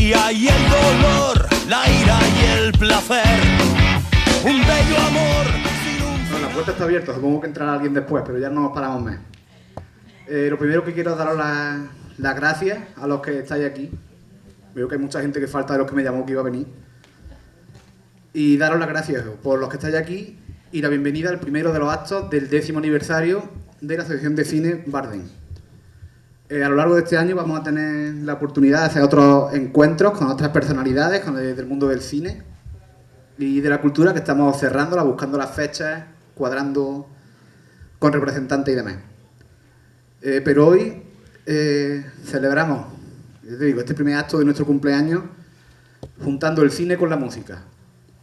alegría y el dolor, la ira y el placer, un bello amor sin un... Bueno, la puerta está abierta, supongo que entrará alguien después, pero ya no nos paramos más. Lo primero que quiero es daros las gracias a los que estáis aquí. Veo que hay mucha gente que falta de los que me llamó que iba a venir. Y daros las gracias por los que estáis aquí y la bienvenida al primero de los actos del 10º aniversario de la Asociación de Cine Barden. A lo largo de este año vamos a tener la oportunidad de hacer otros encuentros con otras personalidades del mundo del cine y de la cultura que estamos cerrándola, buscando las fechas, cuadrando con representantes y demás. Pero hoy celebramos, te digo, este primer acto de nuestro cumpleaños juntando el cine con la música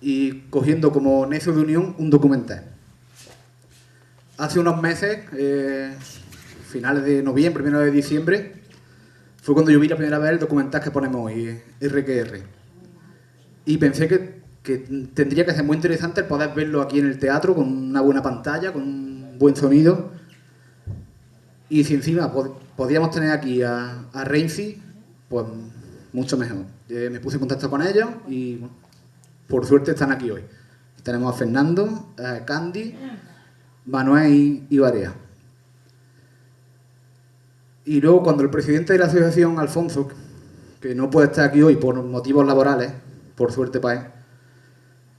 y cogiendo como nexo de unión un documental. Hace unos meses, finales de noviembre, 1 de diciembre, fue cuando yo vi la primera vez el documental que ponemos hoy, RQR. Y pensé que tendría que ser muy interesante el poder verlo aquí en el teatro, con una buena pantalla, con un buen sonido. Y si encima podíamos tener aquí a Renzi, pues mucho mejor. Me puse en contacto con ellos y bueno, por suerte están aquí hoy. Tenemos a Fernando, a Candy, Manuel y Barea. Y luego cuando el presidente de la asociación, Alfonso, que no puede estar aquí hoy por motivos laborales, por suerte para él,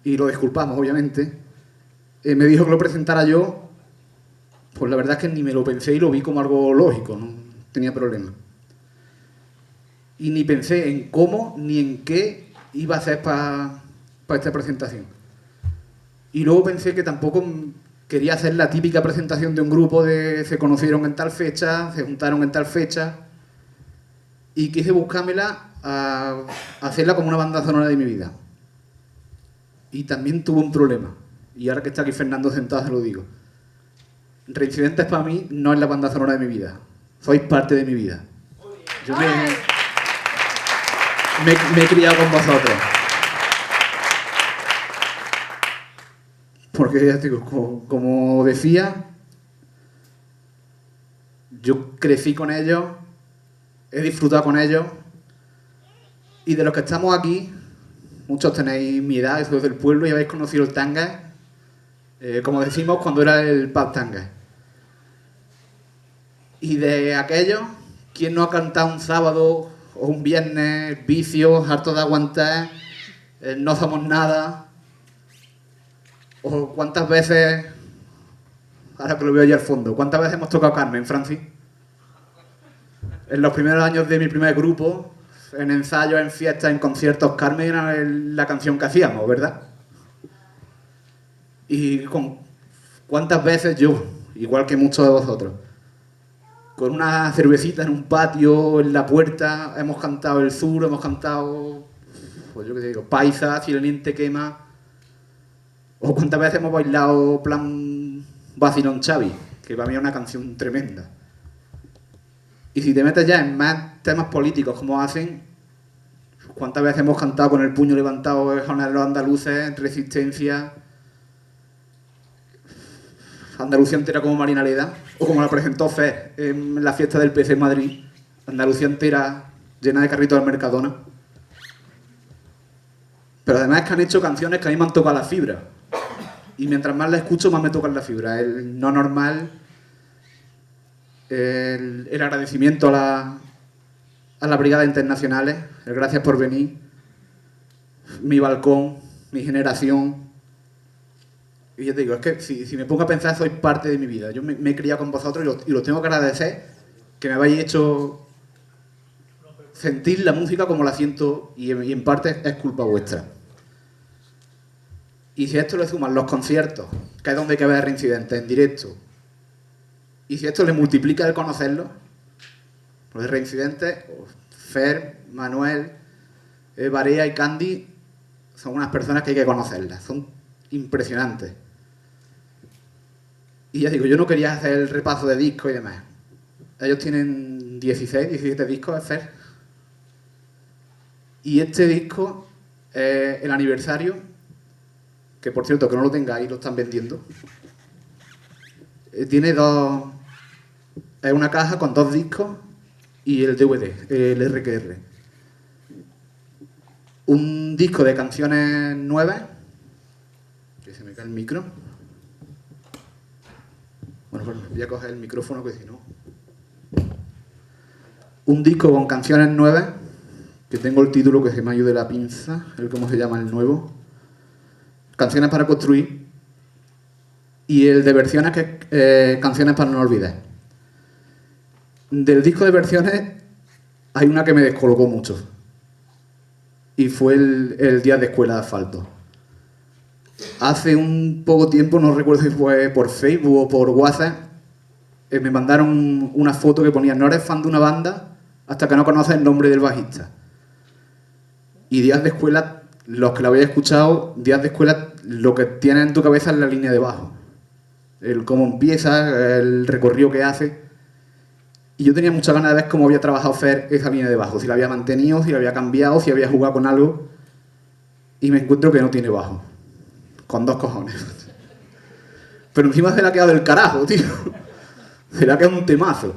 y lo disculpamos obviamente, me dijo que lo presentara yo, pues la verdad es que ni me lo pensé y lo vi como algo lógico, no tenía problema. Y ni pensé en cómo ni en qué iba a hacer para esta presentación. Y luego pensé que tampoco quería hacer la típica presentación de un grupo de se conocieron en tal fecha, se juntaron en tal fecha, y quise buscármela a hacerla como una banda sonora de mi vida. Y también tuvo un problema, y ahora que está aquí Fernando sentado se lo digo. Reincidentes para mí no es la banda sonora de mi vida, sois parte de mi vida. Yo me he criado con vosotros. Porque ya digo, como decía, yo crecí con ellos, he disfrutado con ellos, y de los que estamos aquí, muchos tenéis mi edad, sois del pueblo y habéis conocido el tanga, como decimos, cuando era el pub tanga. Y de aquellos, ¿quién no ha cantado un sábado o un viernes, vicios, harto de aguantar, no somos nada? O cuántas veces, ahora que lo veo allá al fondo, ¿cuántas veces hemos tocado Carmen, Francis? En los primeros años de mi primer grupo, en ensayos, en fiestas, en conciertos, Carmen era la canción que hacíamos, ¿verdad? Y con cuántas veces yo, igual que muchos de vosotros, con una cervecita en un patio, en la puerta, hemos cantado El Sur, hemos cantado, pues yo qué digo, Paisa, Si el Niente Quema. O cuántas veces hemos bailado plan Vacilón Xavi, que para mí es una canción tremenda. Y si te metes ya en más temas políticos como hacen, cuántas veces hemos cantado con el puño levantado en los andaluces, Resistencia, Andalucía entera como Marina Leda, o como la presentó Fer en la fiesta del PC en Madrid, Andalucía entera llena de carritos del Mercadona. Pero además es que han hecho canciones que a mí me han tocado la fibra. Y mientras más la escucho, más me tocan la fibra. El no normal, el agradecimiento a las brigadas internacionales, el gracias por venir, mi balcón, mi generación. Y yo te digo, es que si me pongo a pensar, sois parte de mi vida. Yo me he criado con vosotros y los tengo que agradecer que me habéis hecho sentir la música como la siento y en parte es culpa vuestra. Y si a esto le suman los conciertos, que es donde hay que ver Reincidentes en directo, y si esto le multiplica el conocerlo, pues Reincidentes, Fer, Manuel, Barea y Candy son unas personas que hay que conocerlas, son impresionantes. Y ya digo, yo no quería hacer el repaso de discos y demás. Ellos tienen 16, 17 discos, Fer. Y este disco, el aniversario, que por cierto, que no lo tengáis, lo están vendiendo. Tiene dos... Es una caja con 2 discos y el DVD, el RQR. un disco de canciones nuevas. Que se me cae el micro. Bueno, pues voy a coger el micrófono, que si no... Un disco con canciones nuevas, que tengo el título que se me ayude la pinza, el cómo se llama el nuevo. Canciones para construir. Y el de versiones, que es canciones para no olvidar. Del disco de versiones hay una que me descolocó mucho. Y fue el Día de Escuela de Asfalto. Hace un poco tiempo, no recuerdo si fue por Facebook o por WhatsApp, me mandaron una foto que ponía: no eres fan de una banda hasta que no conoces el nombre del bajista. Y Días de Escuela, los que lo habéis escuchado, Días de Escuela, lo que tienes en tu cabeza es la línea de bajo. El cómo empieza, el recorrido que hace. Y yo tenía muchas ganas de ver cómo había trabajado Fer esa línea de bajo, si la había mantenido, si la había cambiado, si había jugado con algo. Y me encuentro que no tiene bajo. Con 2 cojones. Pero encima se le ha quedado del carajo, tío. Se le ha quedado un temazo.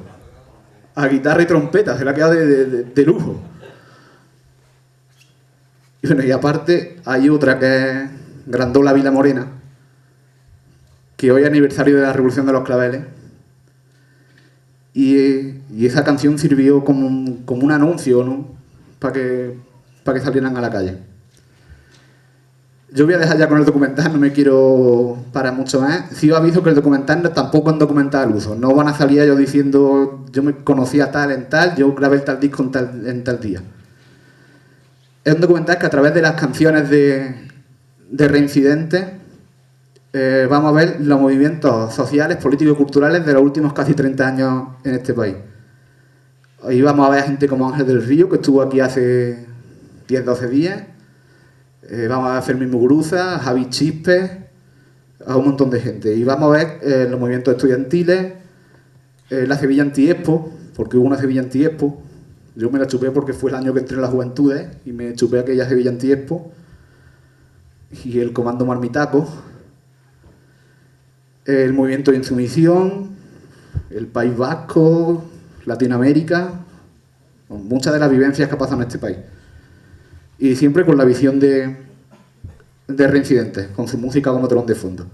A guitarra y trompeta, se le ha quedado de lujo. Y bueno, y aparte hay otra que es Grandola Vila Morena, que hoy es aniversario de la Revolución de los Claveles. Y esa canción sirvió como un anuncio, ¿no? Para que salieran a la calle. Yo voy a dejar ya con el documental, no me quiero parar mucho más. Sí os aviso que el documental tampoco es un documental al uso. No van a salir ellos diciendo: yo me conocía tal en tal, yo grabé tal disco en tal día. Es un documental que a través de las canciones de Reincidentes vamos a ver los movimientos sociales, políticos y culturales de los últimos casi 30 años en este país. Ahí vamos a ver a gente como Ángel del Río, que estuvo aquí hace 10-12 días. Vamos a ver a Fermín Muguruza, a Javi Chispe, a un montón de gente. Y vamos a ver los movimientos estudiantiles, la Sevilla Anti-Expo, porque hubo una Sevilla Anti-Expo. Yo me la chupé porque fue el año que entré en las Juventudes y me chupé aquella Sevilla Anti-Expo. Y el Comando Marmitaco, el movimiento de insumisión, el País Vasco, Latinoamérica, muchas de las vivencias que pasan en este país. Y siempre con la visión de Reincidentes, con su música como telón de fondo.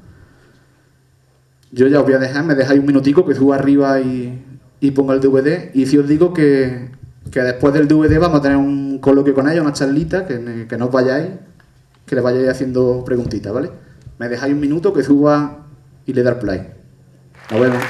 Yo ya os voy a dejar, me dejáis un minutico que suba arriba y ponga el DVD. Y si os digo que después del DVD vamos a tener un coloquio con ellos, una charlita, que no os vayáis, que les vayáis haciendo preguntitas, ¿vale? Me dejáis un minuto que suba y le da play. Nos vemos.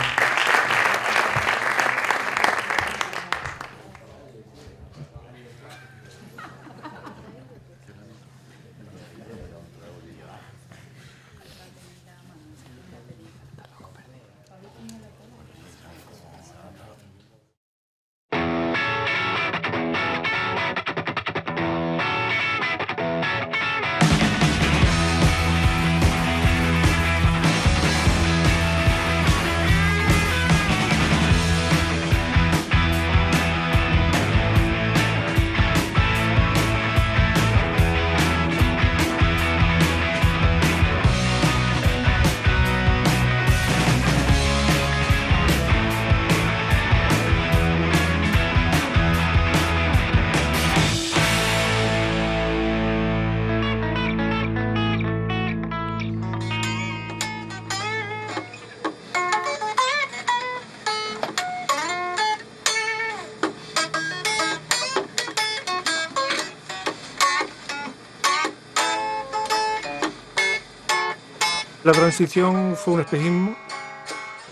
La transición fue un espejismo.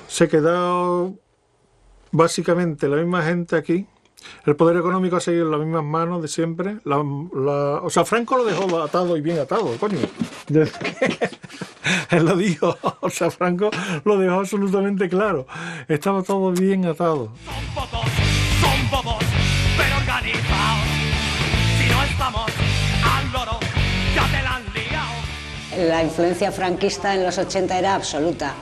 Se quedó básicamente la misma gente aquí. El poder económico ha seguido en las mismas manos de siempre. O sea, Franco lo dejó atado y bien atado, coño. Él lo dijo. O sea, Franco lo dejó absolutamente claro. Estaba todo bien atado. Son bobos, pero organizados. Si no estamos al loro, ya te la han liado. La influencia franquista en los 80 era absoluta.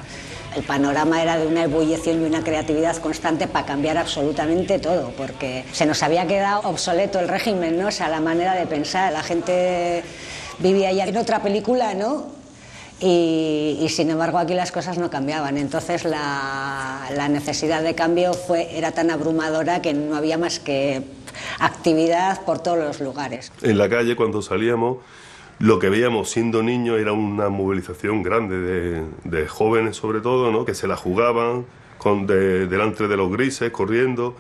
El panorama era de una ebullición y una creatividad constante para cambiar absolutamente todo, porque se nos había quedado obsoleto el régimen, ¿no? O sea, la manera de pensar. La gente vivía ya en otra película, ¿no? Y sin embargo aquí las cosas no cambiaban. Entonces la necesidad de cambio era tan abrumadora que no había más que actividad por todos los lugares. En la calle, cuando salíamos, lo que veíamos siendo niños era una movilización grande de jóvenes, sobre todo, ¿no?, que se la jugaban delante de los grises, corriendo,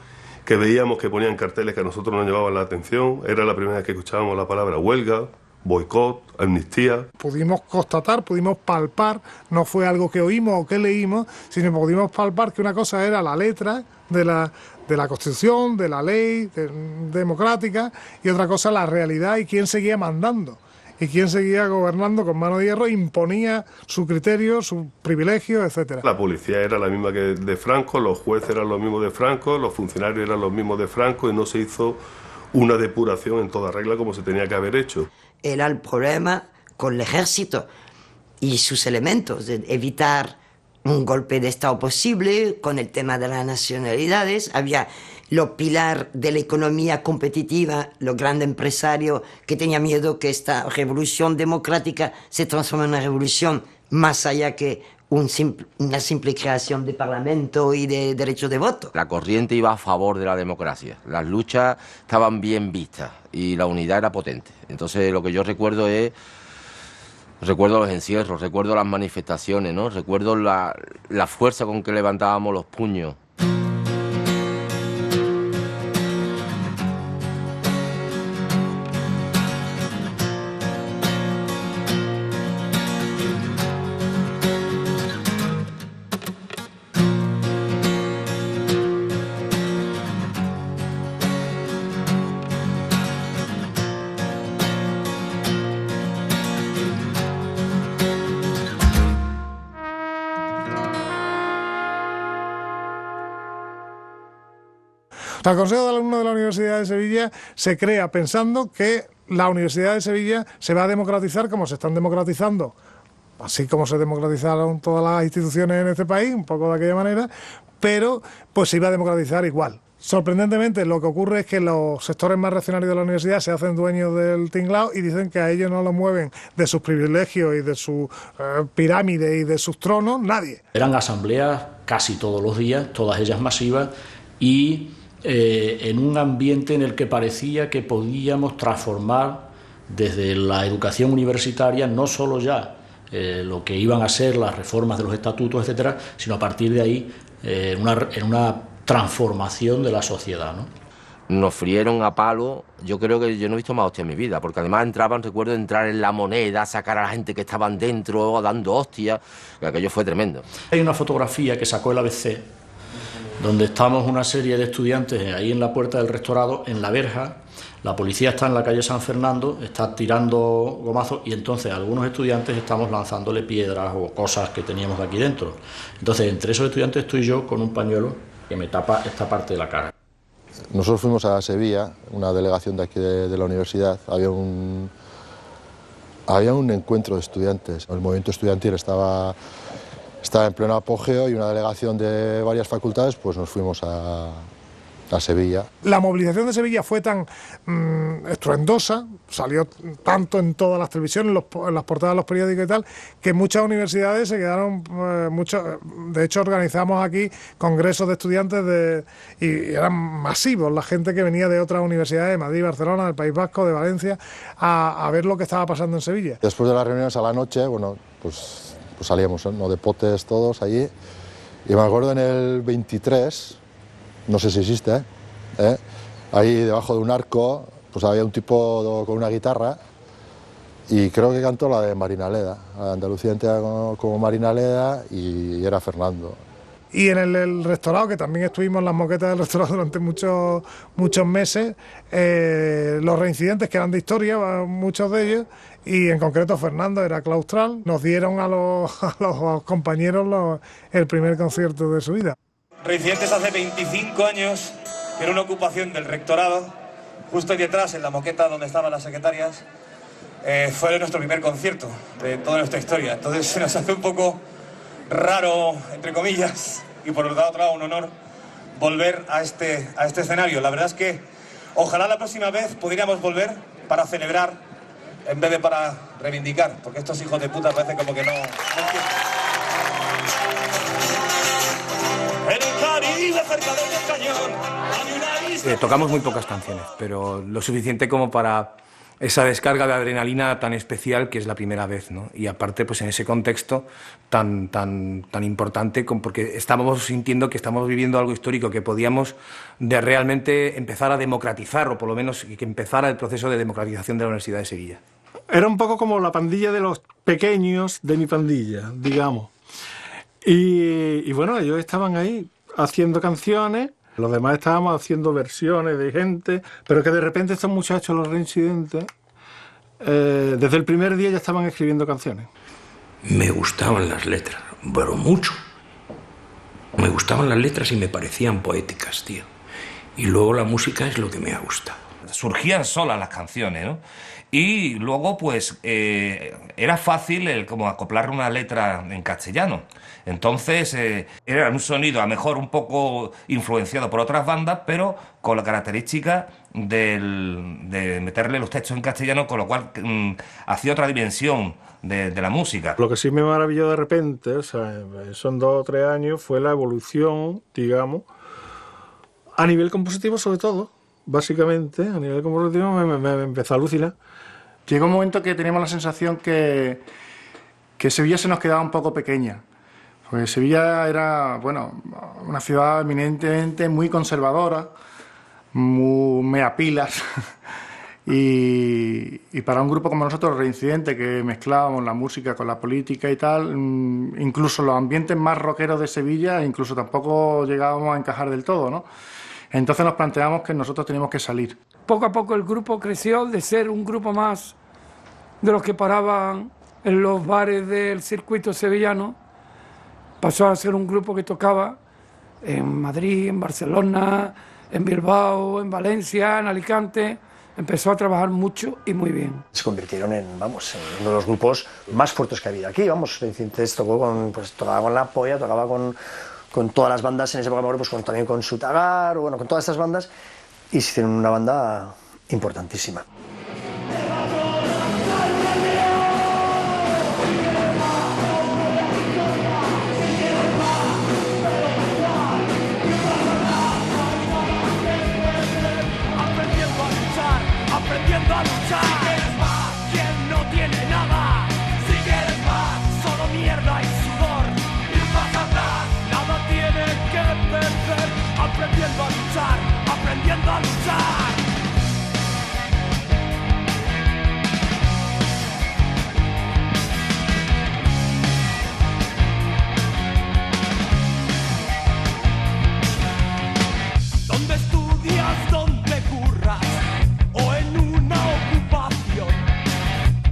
que veíamos que ponían carteles que a nosotros nos llamaban la atención. Era la primera vez que escuchábamos la palabra huelga, boicot, amnistía. Pudimos constatar, pudimos palpar, no fue algo que oímos o que leímos, sino pudimos palpar que una cosa era la letra de la Constitución, de la ley democrática, y otra cosa la realidad y quién seguía mandando. Y quién seguía gobernando con mano de hierro, imponía su criterio, sus privilegios, etcétera. La policía era la misma que de Franco, los jueces eran los mismos de Franco, los funcionarios eran los mismos de Franco, y no se hizo una depuración en toda regla como se tenía que haber hecho. Era el problema con el ejército y sus elementos, de evitar un golpe de Estado posible, con el tema de las nacionalidades. Había los pilares de la economía competitiva, los grandes empresarios que tenían miedo que esta revolución democrática se transforme en una revolución más allá que una simple creación de parlamento y de derecho de voto. La corriente iba a favor de la democracia, las luchas estaban bien vistas y la unidad era potente. Entonces lo que yo recuerdo los encierros, recuerdo las manifestaciones, ¿no? Recuerdo la fuerza con que levantábamos los puños. El Consejo de Alumnos de la Universidad de Sevilla se crea pensando que la Universidad de Sevilla se va a democratizar como se están democratizando, así como se democratizaron todas las instituciones en este país, un poco de aquella manera, pero pues se iba a democratizar igual. Sorprendentemente, lo que ocurre es que los sectores más reaccionarios de la universidad se hacen dueños del tinglao y dicen que a ellos no lo mueven de sus privilegios y de su pirámide y de sus tronos nadie. Eran asambleas casi todos los días, todas ellas masivas, y en un ambiente en el que parecía que podíamos transformar desde la educación universitaria no solo ya lo que iban a ser las reformas de los estatutos, etcétera, sino a partir de ahí en una transformación de la sociedad, ¿no? Nos frieron a palo. Yo creo que yo no he visto más hostia en mi vida, porque además recuerdo entrar en La Moneda, sacar a la gente que estaban dentro dando hostias, que aquello fue tremendo. Hay una fotografía que sacó el ABC donde estamos una serie de estudiantes ahí en la puerta del rectorado, en la verja. La policía está en la calle San Fernando, está tirando gomazos, y entonces algunos estudiantes estamos lanzándole piedras o cosas que teníamos de aquí dentro. Entonces, entre esos estudiantes estoy yo con un pañuelo que me tapa esta parte de la cara. Nosotros fuimos a Sevilla, una delegación de aquí de la universidad. Había un encuentro de estudiantes. El movimiento estudiantil estaba en pleno apogeo, y una delegación de varias facultades pues nos fuimos a Sevilla. La movilización de Sevilla fue tan estruendosa, salió tanto en todas las televisiones, en las portadas de los periódicos y tal, que muchas universidades se quedaron, de hecho organizamos aquí congresos de estudiantes y eran masivos la gente que venía de otras universidades, de Madrid, Barcelona, del País Vasco, de Valencia, a ver lo que estaba pasando en Sevilla. Después de las reuniones a la noche, bueno, pues salíamos, ¿no?, de potes todos allí, y me acuerdo en el 23, no sé si existe, ahí debajo de un arco, pues había un tipo con una guitarra, y creo que cantó la de Marina Leda, Andalucía entera como Marina Leda, y era Fernando. Y en el rectorado, que también estuvimos en las moquetas del rectorado durante muchos meses, los reincidentes que eran de historia, muchos de ellos, y en concreto Fernando era claustral, nos dieron a los compañeros el primer concierto de su vida. Reincidentes hace 25 años, en una ocupación del rectorado, justo ahí detrás, en la moqueta donde estaban las secretarias, fue nuestro primer concierto de toda nuestra historia. Entonces se nos hace un poco raro, entre comillas, y por otro lado un honor volver a este escenario. La verdad es que ojalá la próxima vez pudiéramos volver para celebrar en vez de para reivindicar, porque estos hijos de puta parece como que no entienden. El Caribe cerca del cañón hay una isla. Tocamos muy pocas canciones, pero lo suficiente como para esa descarga de adrenalina tan especial que es la primera vez, ¿no? Y aparte, pues en ese contexto tan importante, porque estábamos sintiendo que estamos viviendo algo histórico, que podíamos de realmente empezar a democratizar, o por lo menos que empezara el proceso de democratización de la Universidad de Sevilla. Era un poco como la pandilla de los pequeños de mi pandilla, digamos. Y bueno, ellos estaban ahí haciendo canciones, los demás estábamos haciendo versiones de gente, pero que de repente estos muchachos, los reincidentes, desde el primer día ya estaban escribiendo canciones. Me gustaban las letras, pero mucho. Me gustaban las letras y me parecían poéticas, tío. Y luego la música es lo que me ha gustado. Surgían solas las canciones, ¿no? Y luego, pues, era fácil como acoplar una letra en castellano. Entonces, era un sonido, a lo mejor un poco influenciado por otras bandas, pero con la característica de meterle los textos en castellano, con lo cual hacía otra dimensión de la música. Lo que sí me maravilló de repente, o sea, son 2 o 3 años, fue la evolución, digamos, a nivel compositivo sobre todo. Básicamente, a nivel compositivo me empezó a alucinar. Llegó un momento que teníamos la sensación que Sevilla se nos quedaba un poco pequeña. Porque Sevilla era, bueno, una ciudad eminentemente muy conservadora, muy mea pilas. y para un grupo como nosotros, Reincidente, que mezclábamos la música con la política y tal, incluso los ambientes más rockeros de Sevilla, incluso tampoco llegábamos a encajar del todo, ¿no? Entonces nos planteamos que nosotros teníamos que salir. Poco a poco el grupo creció de ser un grupo más de los que paraban en los bares del circuito sevillano, pasó a ser un grupo que tocaba en Madrid, en Barcelona, en Bilbao, en Valencia, en Alicante. Empezó a trabajar mucho y muy bien. Se convirtieron en uno de los grupos más fuertes que había aquí. Reincidentes tocaba con La Polla, tocaba con todas las bandas en esa época, pues también con Sutagar, bueno, con todas estas bandas, y se hicieron una banda importantísima. Aprendiendo a luchar. Si quieres más, quien no tiene nada. Si quieres más, solo mierda y sudor. Ir más atrás, nada tiene que perder. Aprendiendo a luchar, aprendiendo a luchar. ¿Dónde estudias? ¿Dónde curras? O en una ocupación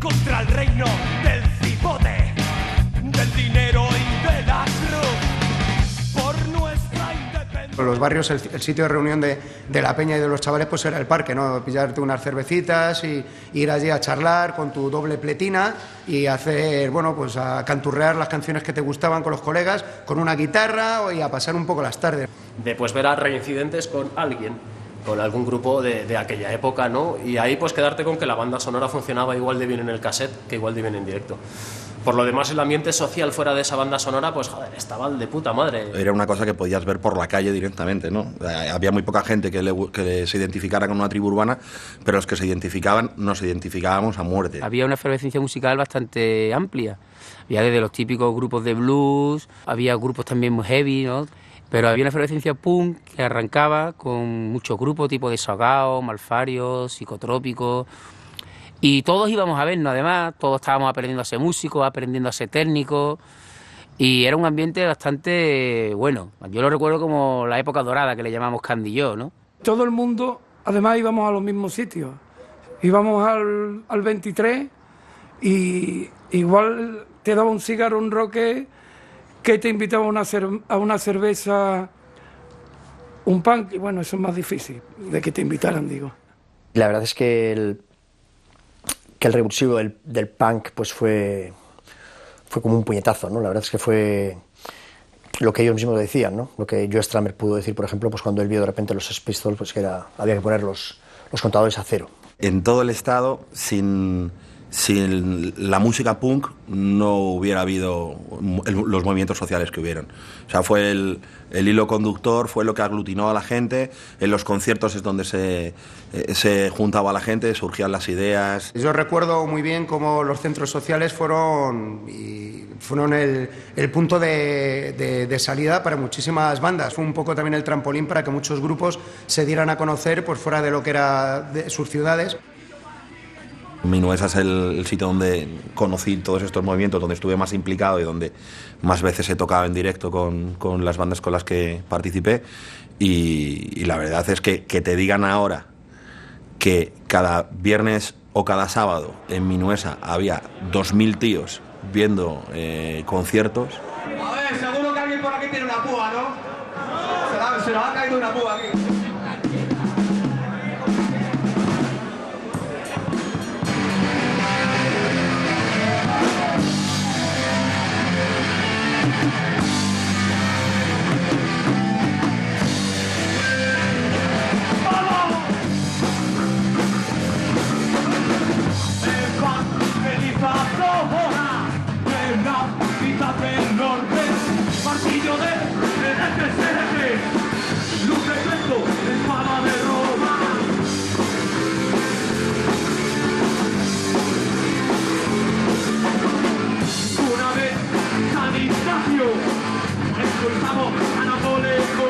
contra el reino del cipote, del dinero y de la cruz, por nuestra independencia. Los barrios, el sitio de reunión de la peña y de los chavales, pues era el parque, ¿no? Pillarte unas cervecitas y ir allí a charlar con tu doble pletina y hacer, bueno, pues a canturrear las canciones que te gustaban con los colegas, con una guitarra y a pasar un poco las tardes. De pues ver a Reincidentes con alguien, con algún grupo de aquella época, ¿no? Y ahí pues quedarte con que la banda sonora funcionaba igual de bien en el cassette que igual de bien en directo. Por lo demás, el ambiente social fuera de esa banda sonora, pues joder, estaba de puta madre. Era una cosa que podías ver por la calle directamente, ¿no? Había muy poca gente que se identificara con una tribu urbana, pero los que se identificaban, nos identificábamos a muerte. Había una efervescencia musical bastante amplia. Había desde los típicos grupos de blues, había grupos también muy heavy, ¿no? Pero había una efervescencia punk que arrancaba con muchos grupos tipo Desahogado, Malfarios, Psicotrópicos. Y todos íbamos a vernos, además, todos estábamos aprendiendo a ser músicos, aprendiendo a ser técnicos. Y era un ambiente bastante bueno. Yo lo recuerdo como la época dorada que le llamamos Candy y yo, ¿no? Todo el mundo, además, íbamos a los mismos sitios. Íbamos al 23 y igual te daba un cigarro, un roque, que te invitaba a una cerveza, un punk, y bueno, eso es más difícil, de que te invitaran, digo. La verdad es que el revulsivo del punk pues fue como un puñetazo, ¿no? La verdad es que fue lo que ellos mismos decían, ¿no? Lo que Joe Strummer pudo decir, por ejemplo, pues cuando él vio de repente los Sex Pistols, pues que había que poner los contadores a cero. En todo el estado, sin sin la música punk no hubiera habido los movimientos sociales que hubieron. O sea, fue el hilo conductor, fue lo que aglutinó a la gente. En los conciertos es donde se juntaba la gente, surgían las ideas. Yo recuerdo muy bien cómo los centros sociales fueron el punto de salida para muchísimas bandas. Fue un poco también el trampolín para que muchos grupos se dieran a conocer por fuera de lo que era de sus ciudades. Minuesa es el sitio donde conocí todos estos movimientos, donde estuve más implicado y donde más veces he tocado en directo con las bandas con las que participé, y la verdad es que te digan ahora que cada viernes o cada sábado en Minuesa había 2000 tíos viendo conciertos. A ver, seguro que alguien por aquí tiene una púa, ¿no? Se nos ha caído una púa aquí. Martillo de luz de Cristo, espada de Roma. Una vez San Ignacio expulsamos a Napoleón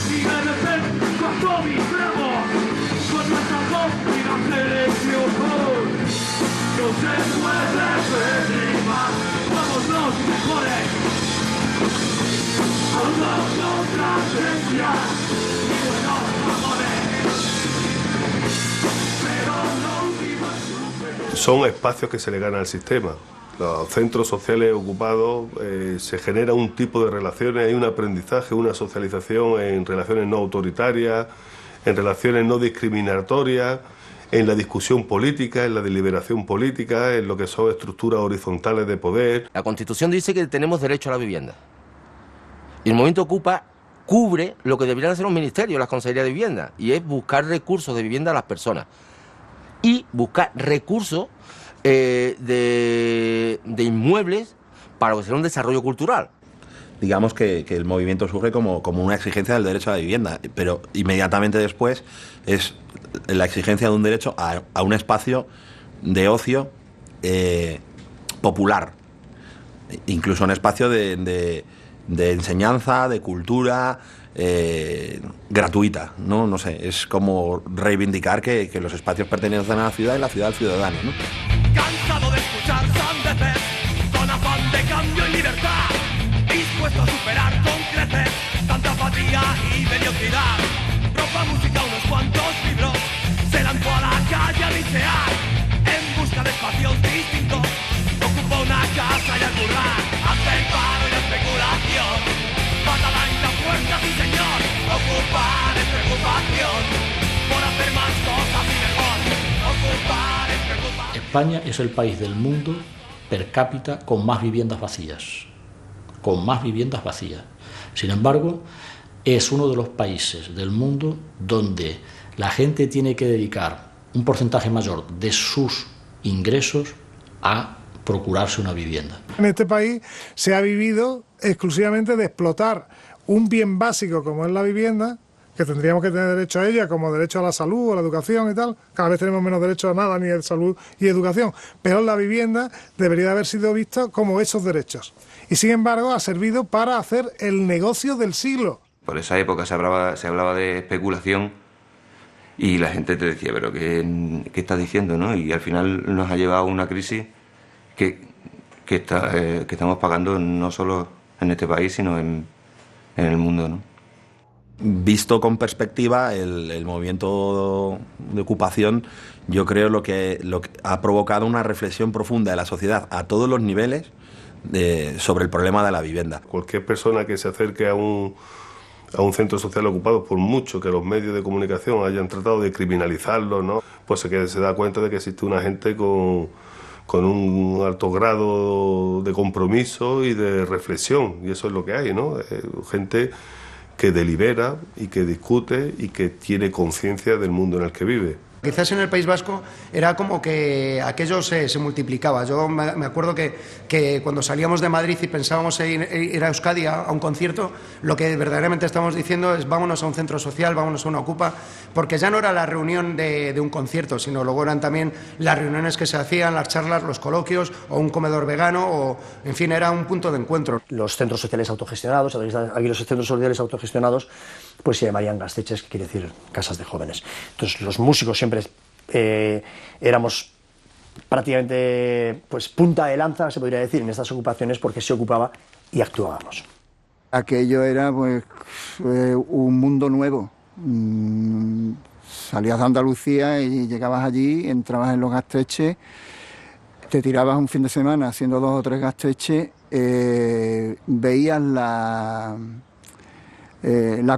y de repente pasó mi bravo con nuestra voz y la selección. No se puede pedir más, somos los mejores. Son espacios que se le ganan al sistema. Los centros sociales ocupados se genera un tipo de relaciones, hay un aprendizaje, una socialización en relaciones no autoritarias, en relaciones no discriminatorias, en la discusión política, en la deliberación política, en lo que son estructuras horizontales de poder. La Constitución dice que tenemos derecho a la vivienda. Y el movimiento Ocupa cubre lo que deberían hacer los ministerios, las consejerías de vivienda, y es buscar recursos de vivienda a las personas. Y buscar recursos de inmuebles para lo que será un desarrollo cultural. Digamos que el movimiento surge como una exigencia del derecho a la vivienda, pero inmediatamente después es la exigencia de un derecho a un espacio de ocio popular, incluso un espacio de enseñanza, de cultura gratuita, ¿no? No sé, es como reivindicar que los espacios pertenecen a la ciudad y la ciudad al ciudadano, ¿no? Cansado de escuchar sandeces, con afán de cambio y libertad, dispuesto a superar con creces tanta apatía y mediocridad. Ropa, música, unos cuantos libros, se lanzó a la calle a bichear, en busca de espacios distintos, ocupa una casa y al currar, hace el paro y la especulación, patada en la puerta, sí señor, ocupar es preocupación, por hacer más cosas y mejor, ocupar es preocupación. España es el país del mundo per cápita con más viviendas vacías. Con más viviendas vacías. Sin embargo, es uno de los países del mundo donde la gente tiene que dedicar un porcentaje mayor de sus ingresos a procurarse una vivienda. En este país se ha vivido exclusivamente de explotar un bien básico como es la vivienda, que tendríamos que tener derecho a ella, como derecho a la salud o a la educación y tal. Cada vez tenemos menos derecho a nada, ni a salud y educación. Pero la vivienda debería haber sido vista como esos derechos. Y sin embargo ha servido para hacer el negocio del siglo. Por esa época se hablaba de especulación y la gente te decía, pero ¿qué estás diciendo, no? Y al final nos ha llevado a una crisis que estamos pagando no solo en este país, sino en el mundo, ¿no? Visto con perspectiva, el movimiento de ocupación, yo creo lo que ha provocado una reflexión profunda de la sociedad a todos los niveles sobre el problema de la vivienda. Cualquier persona que se acerque a un centro social ocupado, por mucho que los medios de comunicación hayan tratado de criminalizarlo, ¿no? Pues se da cuenta de que existe una gente con un alto grado de compromiso y de reflexión, y eso es lo que hay, ¿no? Gente que delibera y que discute y que tiene conciencia del mundo en el que vive. Quizás en el País Vasco era como que aquello se multiplicaba. Yo me acuerdo que cuando salíamos de Madrid y pensábamos ir a Euskadi a un concierto, lo que verdaderamente estábamos diciendo es vámonos a un centro social, vámonos a una ocupa, porque ya no era la reunión de un concierto, sino luego eran también las reuniones que se hacían, las charlas, los coloquios, o un comedor vegano, o en fin, era un punto de encuentro. Los centros sociales autogestionados, aquí los centros sociales autogestionados, pues se llamarían gasteches, que quiere decir casas de jóvenes. Entonces los músicos siempre éramos prácticamente pues punta de lanza, se podría decir, en estas ocupaciones, porque se ocupaba y actuábamos. Aquello era pues un mundo nuevo. Salías de Andalucía y llegabas allí, entrabas en los gasteches, te tirabas un fin de semana haciendo 2 o 3 gasteches, veías la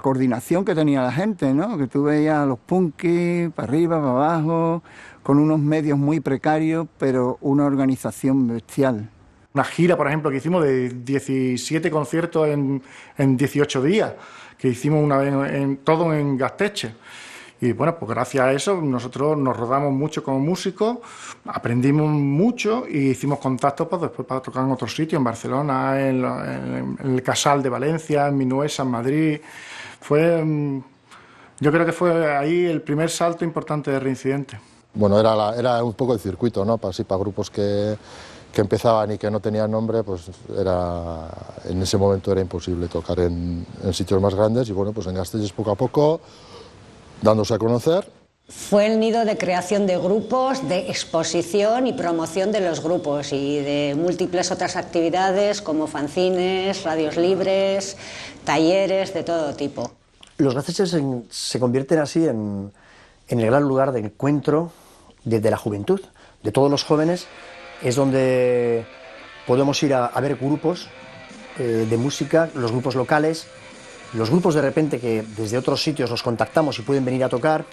coordinación que tenía la gente, ¿no? Que tú veías a los punkis para arriba, para abajo, con unos medios muy precarios, pero una organización bestial. Una gira, por ejemplo, que hicimos de 17 conciertos en 18 días, que hicimos una vez todo en Gasteche. Y bueno, pues gracias a eso nosotros nos rodamos mucho como músicos, aprendimos mucho y hicimos contactos pues, después para tocar en otros sitios, en Barcelona, en el Casal de Valencia, en Minuesa, en Madrid. Yo creo que fue ahí el primer salto importante de Reincidente. Bueno, era un poco el circuito, ¿no? Para grupos que empezaban y que no tenían nombre, pues en ese momento era imposible tocar en sitios más grandes y bueno, pues en Gasteches poco a poco, dándose a conocer. Fue el nido de creación de grupos, de exposición y promoción de los grupos y de múltiples otras actividades como fanzines, radios libres, talleres de todo tipo. Los gasteches se convierten así en el gran lugar de encuentro de la juventud, de todos los jóvenes. Es donde podemos ir a ver grupos de música, los grupos locales, los grupos de repente que desde otros sitios los contactamos y pueden venir a tocar.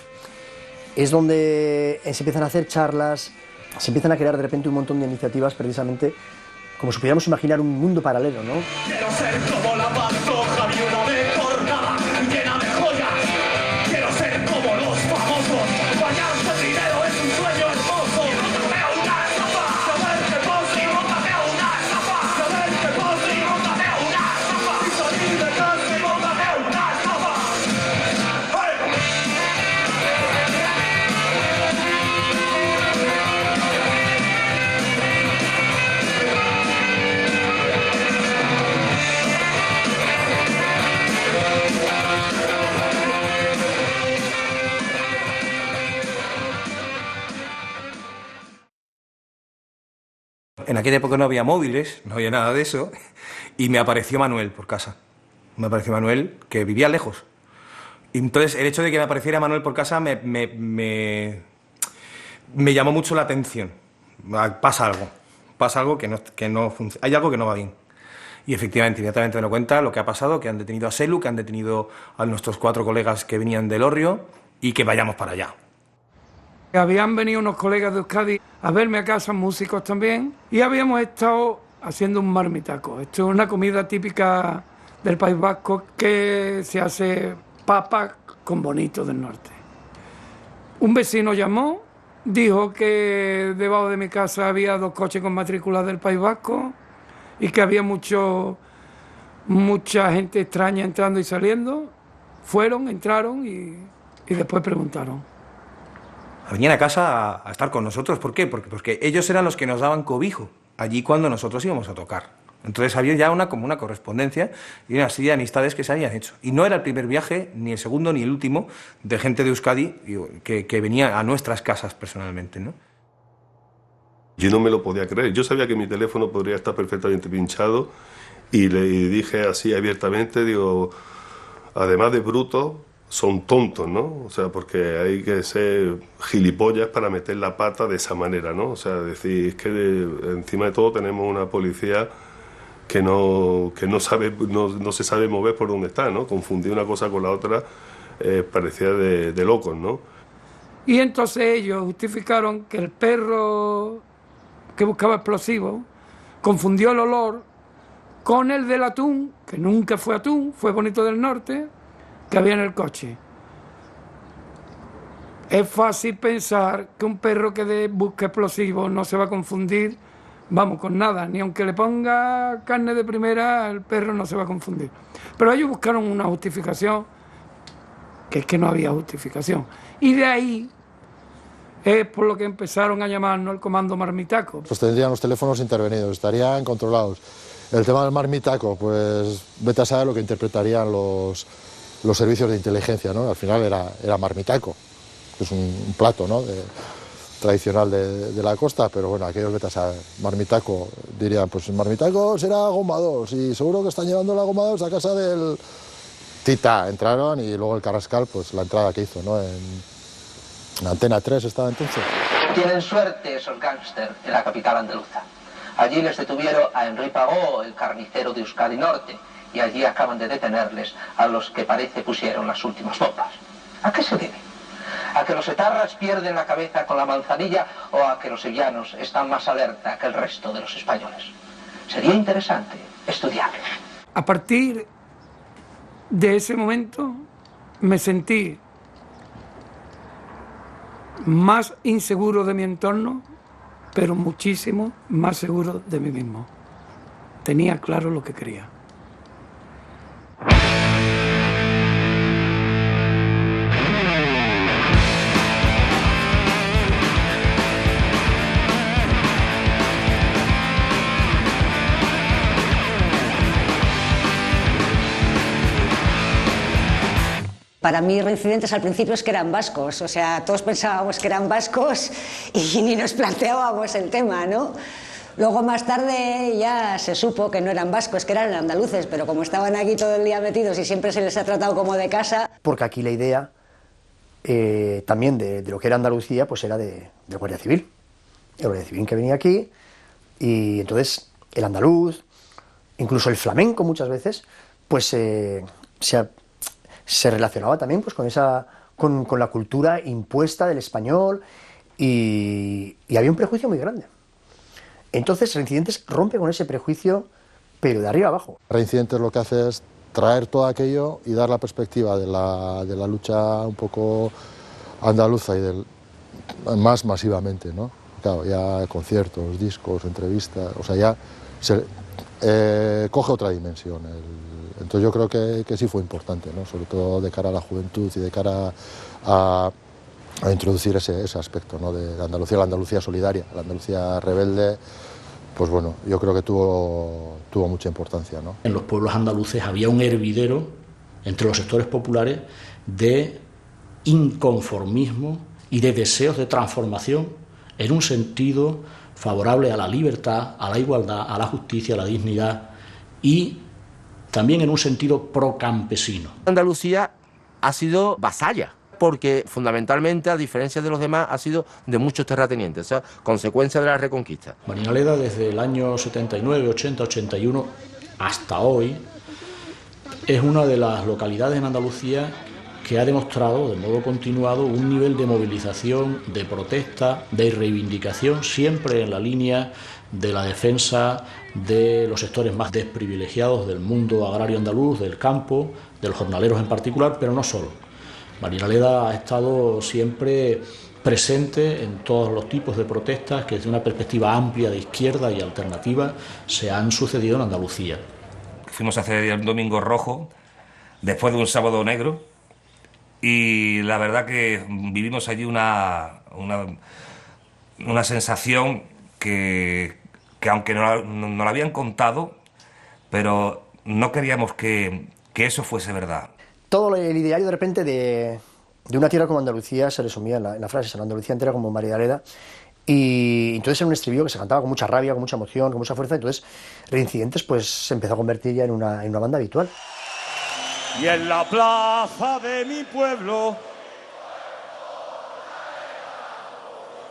Es donde se empiezan a hacer charlas, se empiezan a crear de repente un montón de iniciativas precisamente como si pudiéramos imaginar un mundo paralelo, ¿no? Quiero ser como la pantoja viuda de Córdoba, llena de joyas. Quiero ser como los famosos. Bañarse en dinero es un sueño hermoso. Rótame una estafa. Saber que posi, rótame una estafa. Saber que posi, rótame una estafa. Y salir de casa y rótame una estafa. En aquella época no había móviles, no había nada de eso, y me apareció Manuel por casa. Me apareció Manuel, que vivía lejos. Y entonces el hecho de que me apareciera Manuel por casa me llamó mucho la atención. Pasa algo que no funciona, hay algo que no va bien. Y efectivamente, inmediatamente me doy cuenta lo que ha pasado, que han detenido a Selu, que han detenido a nuestros 4 colegas que venían del Elorrio y que vayamos para allá. Habían venido unos colegas de Euskadi a verme a casa, músicos también, y habíamos estado haciendo un marmitaco. Esto es una comida típica del País Vasco que se hace papa con bonito del norte. Un vecino llamó, dijo que debajo de mi casa había 2 coches con matrículas del País Vasco y que había mucha gente extraña entrando y saliendo. Fueron, entraron y después preguntaron. Venían a casa a estar con nosotros. ¿Por qué? Porque ellos eran los que nos daban cobijo allí cuando nosotros íbamos a tocar. Entonces había ya como una correspondencia y una serie de amistades que se habían hecho. Y no era el primer viaje, ni el segundo, ni el último, de gente de Euskadi que venía a nuestras casas personalmente, ¿no? Yo no me lo podía creer. Yo sabía que mi teléfono podría estar perfectamente pinchado y le dije así abiertamente, digo, además de bruto, son tontos, ¿no? O sea, porque hay que ser gilipollas para meter la pata de esa manera, ¿no? O sea, decir, es que encima de todo tenemos una policía que no se sabe mover por donde está, ¿no? Confundir una cosa con la otra parecía de locos, ¿no? Y entonces ellos justificaron que el perro que buscaba explosivos confundió el olor con el del atún, que nunca fue atún, fue Bonito del Norte, que había en el coche. Es fácil pensar que un perro que busque explosivos no se va a confundir, vamos, con nada, ni aunque le ponga carne de primera, el perro no se va a confundir. Pero ellos buscaron una justificación, que es que no había justificación. Y de ahí es por lo que empezaron a llamarnos el comando marmitaco. Pues tendrían los teléfonos intervenidos, estarían controlados. El tema del marmitaco, pues vete a saber lo que interpretarían los servicios de inteligencia, ¿no? Al final era marmitaco, que es un plato, ¿no? Tradicional de la costa, pero bueno, aquellos vete a saber. Marmitaco, dirían, pues marmitaco será Goma 2 y seguro que están llevando la Goma 2 a casa del Tita. Entraron y luego el Carrascal, pues la entrada que hizo, ¿no? En Antena 3 estaba entonces. Tienen suerte esos gángsters en la capital andaluza. Allí les detuvieron a Henri Pagó, el carnicero de Euskadi Norte, y allí acaban de detenerles a los que parece pusieron las últimas bombas. ¿A qué se debe? ¿A que los etarras pierden la cabeza con la manzanilla o a que los sevillanos están más alerta que el resto de los españoles? Sería interesante estudiarlo. A partir de ese momento me sentí más inseguro de mi entorno, pero muchísimo más seguro de mí mismo. Tenía claro lo que quería. Para mí, reincidentes al principio es que eran vascos, o sea, todos pensábamos que eran vascos y ni nos planteábamos el tema, ¿no? Luego, más tarde, ya se supo que no eran vascos, que eran andaluces, pero como estaban aquí todo el día metidos y siempre se les ha tratado como de casa... Porque aquí la idea también de lo que era Andalucía, pues era de Guardia Civil. El Guardia Civil que venía aquí, y entonces el andaluz, incluso el flamenco muchas veces, pues se relacionaba también pues, con la cultura impuesta del español y había un prejuicio muy grande. Entonces Reincidentes rompe con ese prejuicio, pero de arriba abajo. Reincidentes lo que hace es traer todo aquello y dar la perspectiva de la lucha un poco andaluza y más masivamente, ¿no? Claro, ya conciertos, discos, entrevistas, o sea, ya coge otra dimensión. Entonces yo creo que sí fue importante, ¿no? Sobre todo de cara a la juventud y de cara a introducir ese aspecto, ¿no? de Andalucía, la Andalucía solidaria, la Andalucía rebelde, pues bueno, yo creo que tuvo mucha importancia, ¿no? En los pueblos andaluces había un hervidero entre los sectores populares de inconformismo y de deseos de transformación en un sentido favorable a la libertad, a la igualdad, a la justicia, a la dignidad y también en un sentido procampesino. Andalucía ha sido vasalla, porque fundamentalmente, a diferencia de los demás, ha sido de muchos terratenientes, o sea, consecuencia de la Reconquista. Marinaleda, desde el año 79, 80, 81 hasta hoy, es una de las localidades en Andalucía que ha demostrado de modo continuado un nivel de movilización, de protesta, de reivindicación, siempre en la línea de la defensa de los sectores más desprivilegiados del mundo agrario andaluz, del campo, de los jornaleros en particular, pero no solo. Marinaleda ha estado siempre presente en todos los tipos de protestas que desde una perspectiva amplia de izquierda y alternativa se han sucedido en Andalucía. Fuimos a hacer el Domingo Rojo después de un Sábado Negro y la verdad que vivimos allí una sensación que aunque no la habían contado, pero no queríamos que eso fuese verdad. Todo el ideario de repente de una tierra como Andalucía se resumía en la frase, Andalucía entera como Marinaleda, y entonces era un estribillo que se cantaba con mucha rabia, con mucha emoción, con mucha fuerza, entonces Reincidentes pues se empezó a convertir ya en una banda habitual. Y en la plaza de mi pueblo,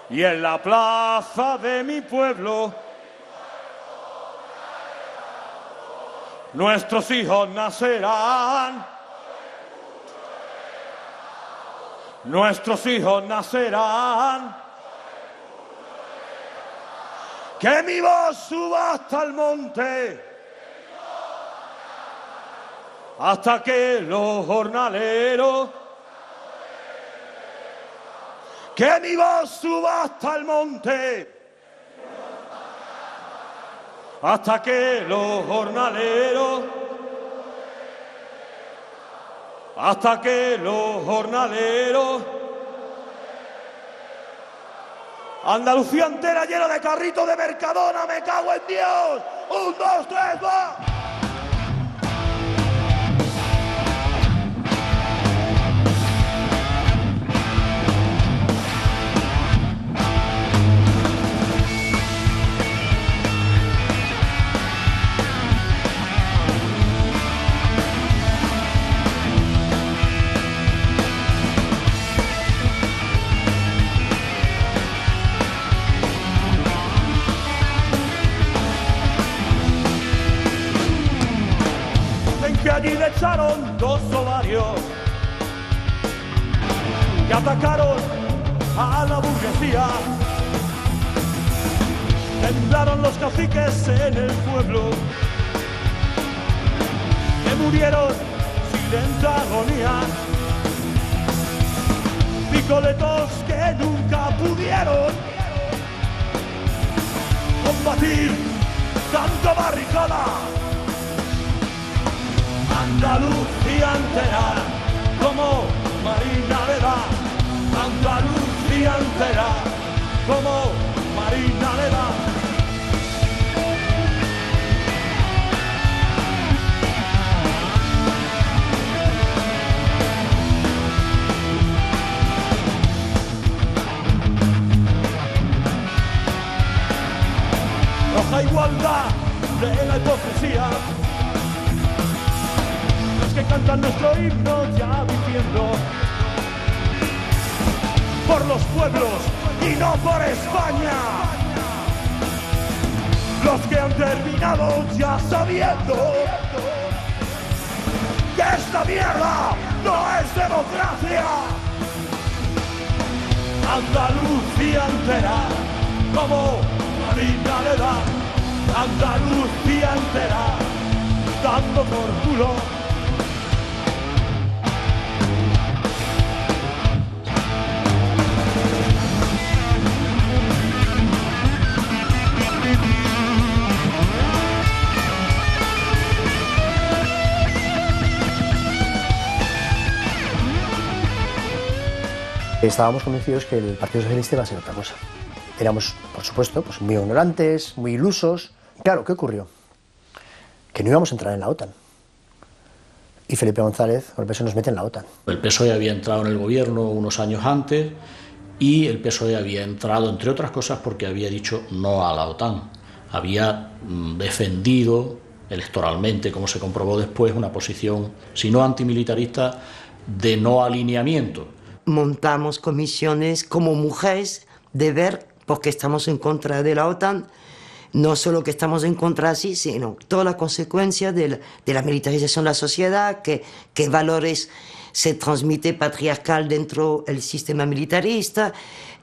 y en la plaza de mi pueblo, nuestros hijos nacerán, nuestros hijos nacerán, que mi voz suba hasta el monte, hasta que los jornaleros que mi voz suba hasta el monte, hasta que los jornaleros, Andalucía entera llena de carritos de Mercadona, me cago en Dios. 1, 2, 3, va. Que allí le echaron 2 ovarios que atacaron a la burguesía. Temblaron los caciques en el pueblo, que murieron sin lenta agonía. Picoletos que nunca pudieron combatir tanta barricada. Andalucía entera, como Marina le da. Andalucía entera, como Marina le da. Roja igualdad de la hipocresía, que cantan nuestro himno ya diciendo por los pueblos y no por España. Los que han terminado ya sabiendo que esta mierda no es democracia. Andalucía entera, como Marina le da. Andalucía entera, dando por culo. Estábamos convencidos que el Partido Socialista iba a ser otra cosa. Éramos, por supuesto, pues muy ignorantes, muy ilusos. Claro, ¿qué ocurrió? Que no íbamos a entrar en la OTAN. Y Felipe González, con el PSOE, nos mete en la OTAN. El PSOE había entrado en el gobierno unos años antes y el PSOE había entrado, entre otras cosas, porque había dicho no a la OTAN. Había defendido electoralmente, como se comprobó después, una posición, si no antimilitarista, de no alineamiento. Montamos comisiones como mujeres de ver por qué estamos en contra de la OTAN, no solo que estamos en contra así, sino todas las consecuencias de la militarización de la sociedad, qué valores se transmite patriarcal dentro del sistema militarista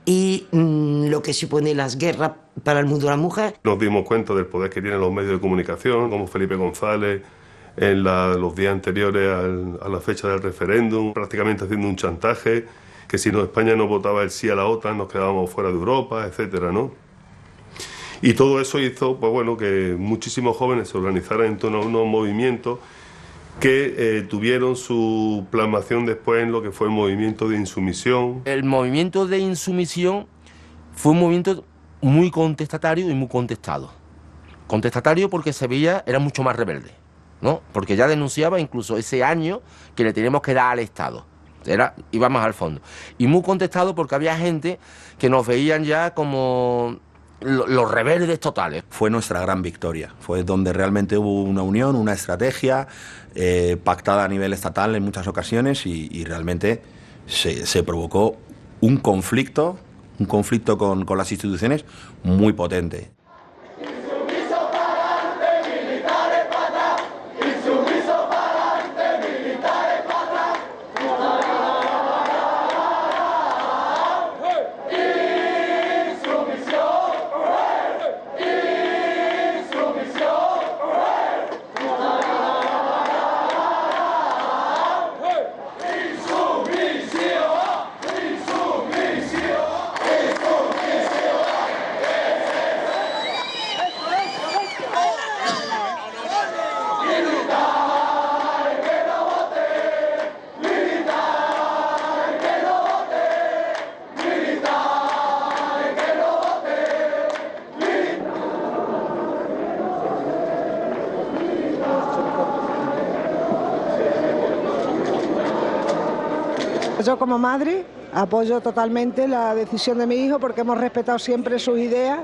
y lo que supone las guerras para el mundo de la mujer. Nos dimos cuenta del poder que tienen los medios de comunicación, como Felipe González, en los días anteriores a la fecha del referéndum, prácticamente haciendo un chantaje, que si España no votaba el sí a la OTAN nos quedábamos fuera de Europa, etcétera, ¿no? Y todo eso hizo, pues bueno, que muchísimos jóvenes se organizaran en torno a unos movimientos que tuvieron su plasmación después en lo que fue el movimiento de insumisión. El movimiento de insumisión fue un movimiento muy contestatario y muy contestado. Contestatario porque se veía, era mucho más rebelde, ¿no? Porque ya denunciaba incluso ese año que le teníamos que dar al Estado. Iba más al fondo. Y muy contestado porque había gente que nos veían ya como los rebeldes totales. Fue nuestra gran victoria. Fue donde realmente hubo una unión, una estrategia pactada a nivel estatal en muchas ocasiones y realmente se provocó un conflicto con las instituciones muy potente. Yo como madre apoyo totalmente la decisión de mi hijo porque hemos respetado siempre sus ideas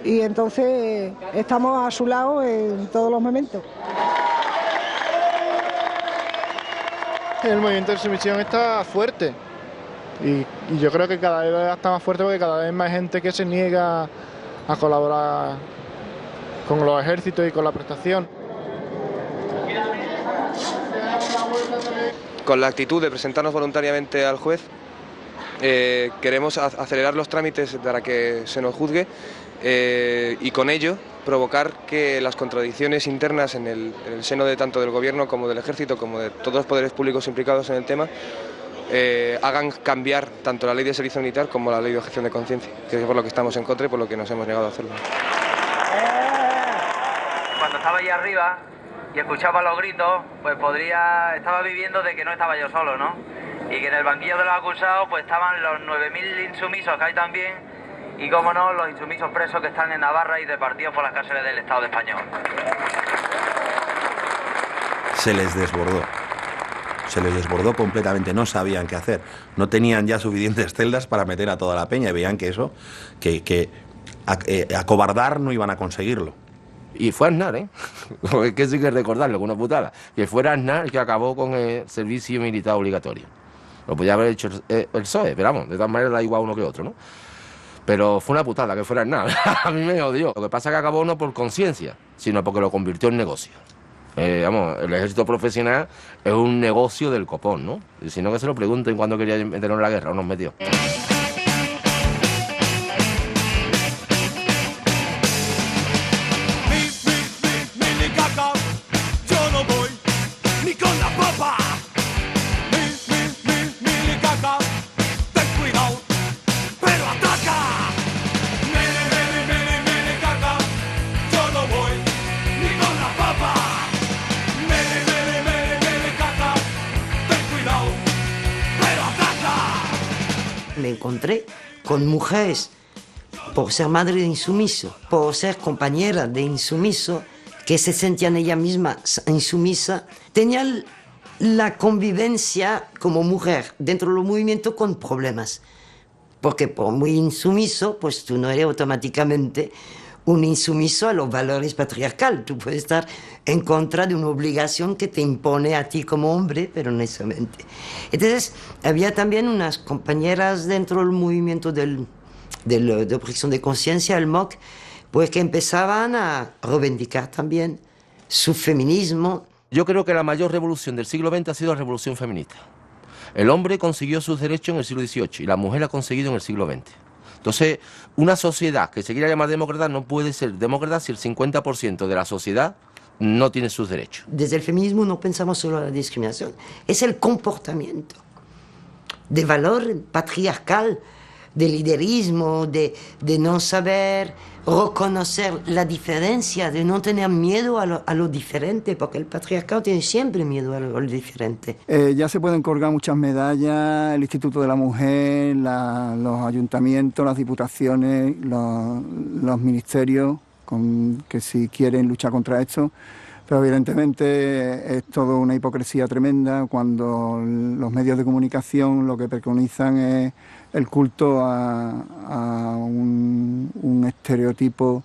y entonces estamos a su lado en todos los momentos. El movimiento de sumisión está fuerte y yo creo que cada vez está más fuerte porque cada vez más gente que se niega a colaborar con los ejércitos y con la prestación. Con la actitud de presentarnos voluntariamente al juez, queremos acelerar los trámites para que se nos juzgue y con ello provocar que las contradicciones internas en el seno de tanto del gobierno como del ejército como de todos los poderes públicos implicados en el tema hagan cambiar tanto la ley de servicio militar como la ley de objeción de conciencia, que es por lo que estamos en contra y por lo que nos hemos negado a hacerlo. Cuando estaba allí arriba y escuchaba los gritos, pues estaba viviendo de que no estaba yo solo, ¿no? Y que en el banquillo de los acusados pues estaban los 9.000 insumisos que hay también, y cómo no, los insumisos presos que están en Navarra y repartidos por las cárceles del Estado español. Se les desbordó completamente, no sabían qué hacer, no tenían ya suficientes celdas para meter a toda la peña y veían que eso, que acobardar no iban a conseguirlo. Y fue Aznar, ¿eh? Es que sí que recordarlo, con una putada. Que fuera Aznar el que acabó con el servicio militar obligatorio. Lo podía haber hecho el PSOE, pero vamos, de todas maneras da igual uno que otro, ¿no? Pero fue una putada que fuera Aznar. A mí me odió. Lo que pasa es que acabó no por conciencia, sino porque lo convirtió en negocio. Vamos, el ejército profesional es un negocio del copón, ¿no? Y si no, que se lo pregunten cuando quería meternos en la guerra o nos metió. Me encontré con mujeres, por ser madre de insumiso, por ser compañera de insumiso, que se sentían ella misma insumisa, tenían la convivencia como mujer dentro del movimiento con problemas. Porque por muy insumiso, pues tú no eres automáticamente un insumiso a los valores patriarcales. Tú puedes estar en contra de una obligación que te impone a ti como hombre, pero no solamente. Entonces, había también unas compañeras dentro del movimiento de objeción de conciencia, el MOC, pues que empezaban a reivindicar también su feminismo. Yo creo que la mayor revolución del siglo XX ha sido la revolución feminista. El hombre consiguió sus derechos en el siglo XVIII y la mujer ha conseguido en el siglo XX. Entonces, una sociedad que se quiera llamar demócrata no puede ser demócrata si el 50% de la sociedad no tiene sus derechos. Desde el feminismo no pensamos solo en la discriminación, es el comportamiento de valor patriarcal, de liderismo, de no saber reconocer la diferencia, de no tener miedo a lo diferente, porque el patriarcado tiene siempre miedo a lo diferente. Ya se pueden colgar muchas medallas, el Instituto de la Mujer, los ayuntamientos, las diputaciones, los ministerios, que si quieren luchar contra esto, pero evidentemente es todo una hipocresía tremenda cuando los medios de comunicación lo que preconizan es el culto a un estereotipo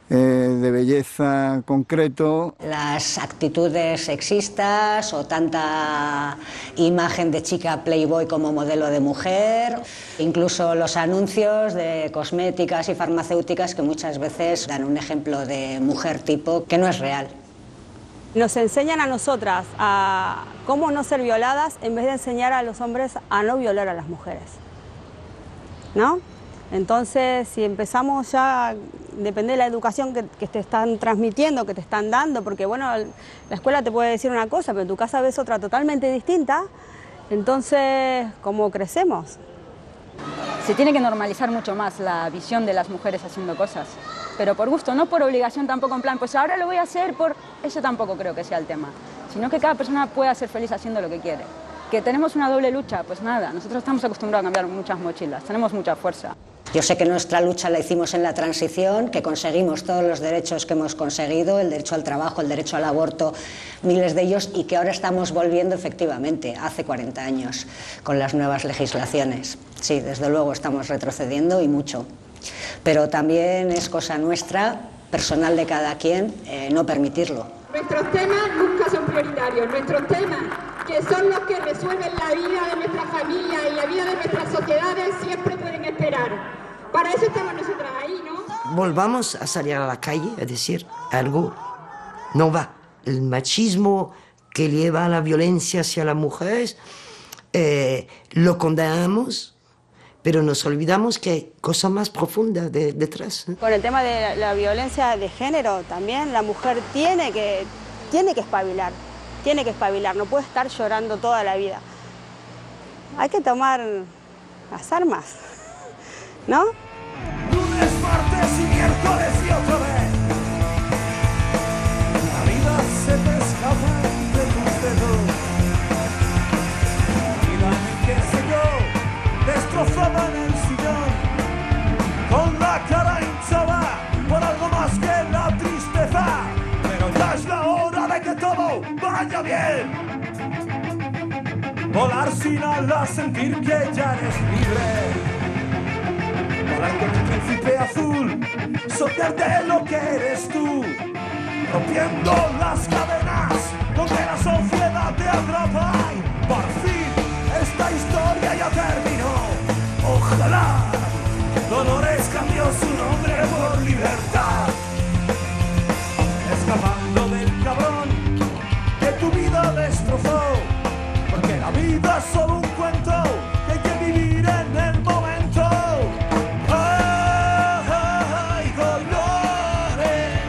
de belleza concreto. Las actitudes sexistas o tanta imagen de chica playboy como modelo de mujer, incluso los anuncios de cosméticas y farmacéuticas que muchas veces dan un ejemplo de mujer tipo que no es real. Nos enseñan a nosotras a cómo no ser violadas en vez de enseñar a los hombres a no violar a las mujeres, ¿no? Entonces, si empezamos ya, depende de la educación que te están transmitiendo, que te están dando, porque bueno, la escuela te puede decir una cosa, pero en tu casa ves otra totalmente distinta, entonces, ¿cómo crecemos? Se tiene que normalizar mucho más la visión de las mujeres haciendo cosas, pero por gusto, no por obligación tampoco, en plan, pues ahora lo voy a hacer por... Eso tampoco creo que sea el tema, sino que cada persona pueda ser feliz haciendo lo que quiere. Que tenemos una doble lucha, pues nada, nosotros estamos acostumbrados a cambiar muchas mochilas, tenemos mucha fuerza. Yo sé que nuestra lucha la hicimos en la transición, que conseguimos todos los derechos que hemos conseguido, el derecho al trabajo, el derecho al aborto, miles de ellos, y que ahora estamos volviendo efectivamente, hace 40 años, con las nuevas legislaciones. Sí, desde luego estamos retrocediendo y mucho. Pero también es cosa nuestra, personal de cada quien, no permitirlo. Nuestros temas nunca son prioritarios, nuestros temas, que son los que resuelven la vida de nuestra familia y la vida de nuestras sociedades, siempre pueden esperar. Para eso estamos nosotras ahí, ¿no? Volvamos a salir a la calle, es decir, algo no va. El machismo que lleva a la violencia hacia las mujeres, lo condenamos, pero nos olvidamos que hay cosas más profundas detrás. Con el tema de la violencia de género también, la mujer tiene que espabilar, no puede estar llorando toda la vida. Hay que tomar las armas, ¿no? Lunes, martes y miércoles y otra vez. La vida se te escapa de tus dedos. La vida, qué sé yo, destrozada en el sillón, con la cara hinchada por algo más que la tristeza. Pero ya es la hora de que todo vaya bien. Volar sin alas, sentir que ya eres libre. Volar con un príncipe azul, soñar de lo que eres tú, rompiendo las cadenas donde la sociedad te atrapa. Y por fin esta historia ya terminó. Ojalá Dolores cambió su nombre por libertad, escapando del cabrón que tu vida destrozó, porque la vida es solo un cuento que hay que vivir en el momento. ¡Ay, Dolores!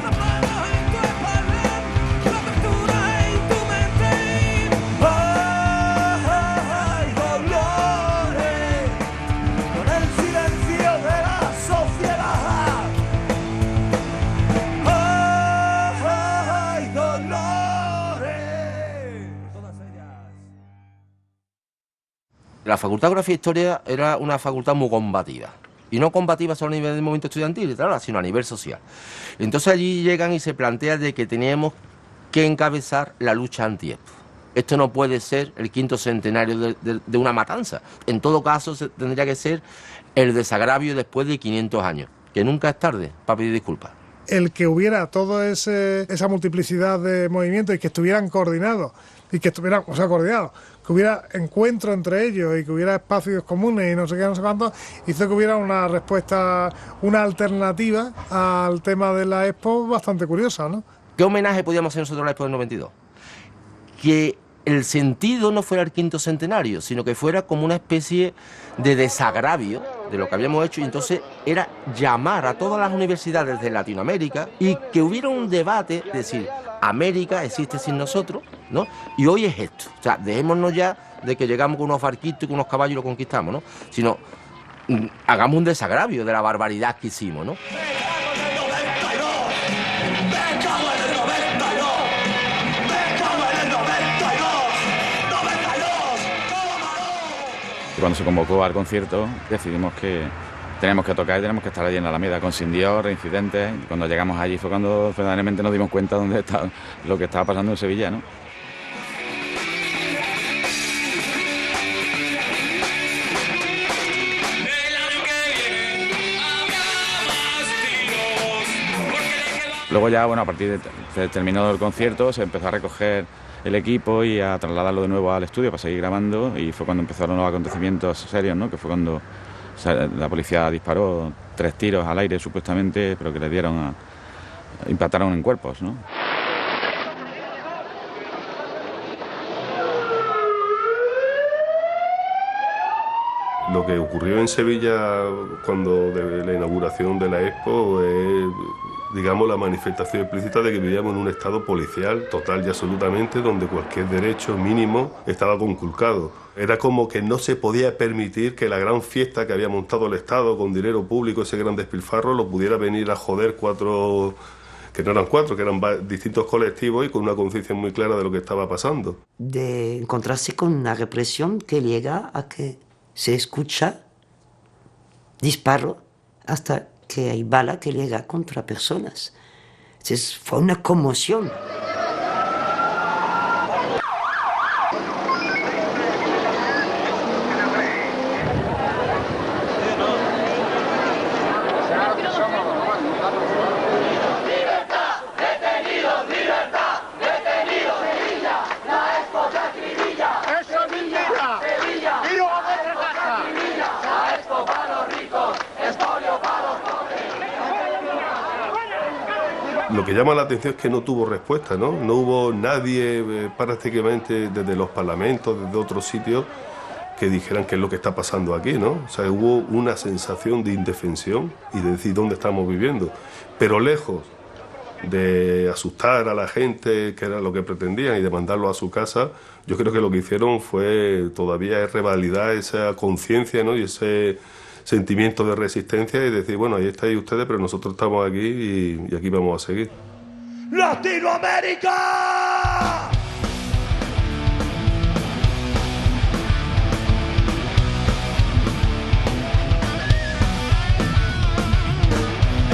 La mano en tu espalda, la apertura en tu mente. ¡Ay, Dolores! Con el silencio de la sociedad. ¡Ay, Dolores! La Facultad de Geografía e Historia era una facultad muy combativa. Y no combativa solo a nivel del movimiento estudiantil, claro, sino a nivel social. Entonces allí llegan y se plantea de que teníamos que encabezar la lucha anti-ESPO. Esto no puede ser el 5º centenario de una matanza. En todo caso, tendría que ser el desagravio después de 500 años, que nunca es tarde para pedir disculpas. El que hubiera toda esa multiplicidad de movimientos y que estuvieran coordinados, coordinados, que hubiera encuentro entre ellos y que hubiera espacios comunes y no sé qué, no sé cuánto, hizo que hubiera una respuesta, una alternativa al tema de la Expo bastante curiosa, ¿no? ¿Qué homenaje podíamos hacer nosotros a la Expo del 92? Que el sentido no fuera el 5º centenario, sino que fuera como una especie de desagravio de lo que habíamos hecho, y entonces era llamar a todas las universidades de Latinoamérica y que hubiera un debate, decir, América existe sin nosotros, ¿no? Y hoy es esto. O sea, dejémonos ya de que llegamos con unos barquitos y con unos caballos y lo conquistamos, ¿no? Sino, hagamos un desagravio de la barbaridad que hicimos, ¿no? Cuando se convocó al concierto decidimos que tenemos que tocar y tenemos que estar allí en la Alameda con Sin Dios, Reincidentes. Y cuando llegamos allí fue cuando verdaderamente nos dimos cuenta de lo que estaba pasando en Sevilla, ¿no? Luego ya, bueno, a partir de terminó el concierto se empezó a recoger el equipo y a trasladarlo de nuevo al estudio para seguir grabando, y fue cuando empezaron los acontecimientos serios, ¿no? Que fue cuando la policía disparó 3 tiros al aire supuestamente, pero que le impactaron en cuerpos, ¿no? Lo que ocurrió en Sevilla cuando de la inauguración de la Expo es, digamos, la manifestación explícita de que vivíamos en un estado policial total y absolutamente, donde cualquier derecho mínimo estaba conculcado. Era como que no se podía permitir que la gran fiesta que había montado el Estado con dinero público, ese gran despilfarro, lo pudiera venir a joder 4, que no eran 4, que eran distintos colectivos y con una conciencia muy clara de lo que estaba pasando. De encontrarse con una represión que llega a que se escucha disparo hasta que hay bala que llega contra personas. Entonces, fue una conmoción. Lo que llama la atención es que no tuvo respuesta, ¿no? No hubo nadie prácticamente desde los parlamentos, desde otros sitios, que dijeran qué es lo que está pasando aquí, ¿no? O sea, hubo una sensación de indefensión y de decir dónde estamos viviendo. Pero lejos de asustar a la gente, que era lo que pretendían, y de mandarlo a su casa, yo creo que lo que hicieron fue todavía revalidar esa conciencia, ¿no? Y ese sentimiento de resistencia y decir, bueno, ahí estáis ustedes, pero nosotros estamos aquí y aquí vamos a seguir. ¡Latinoamérica!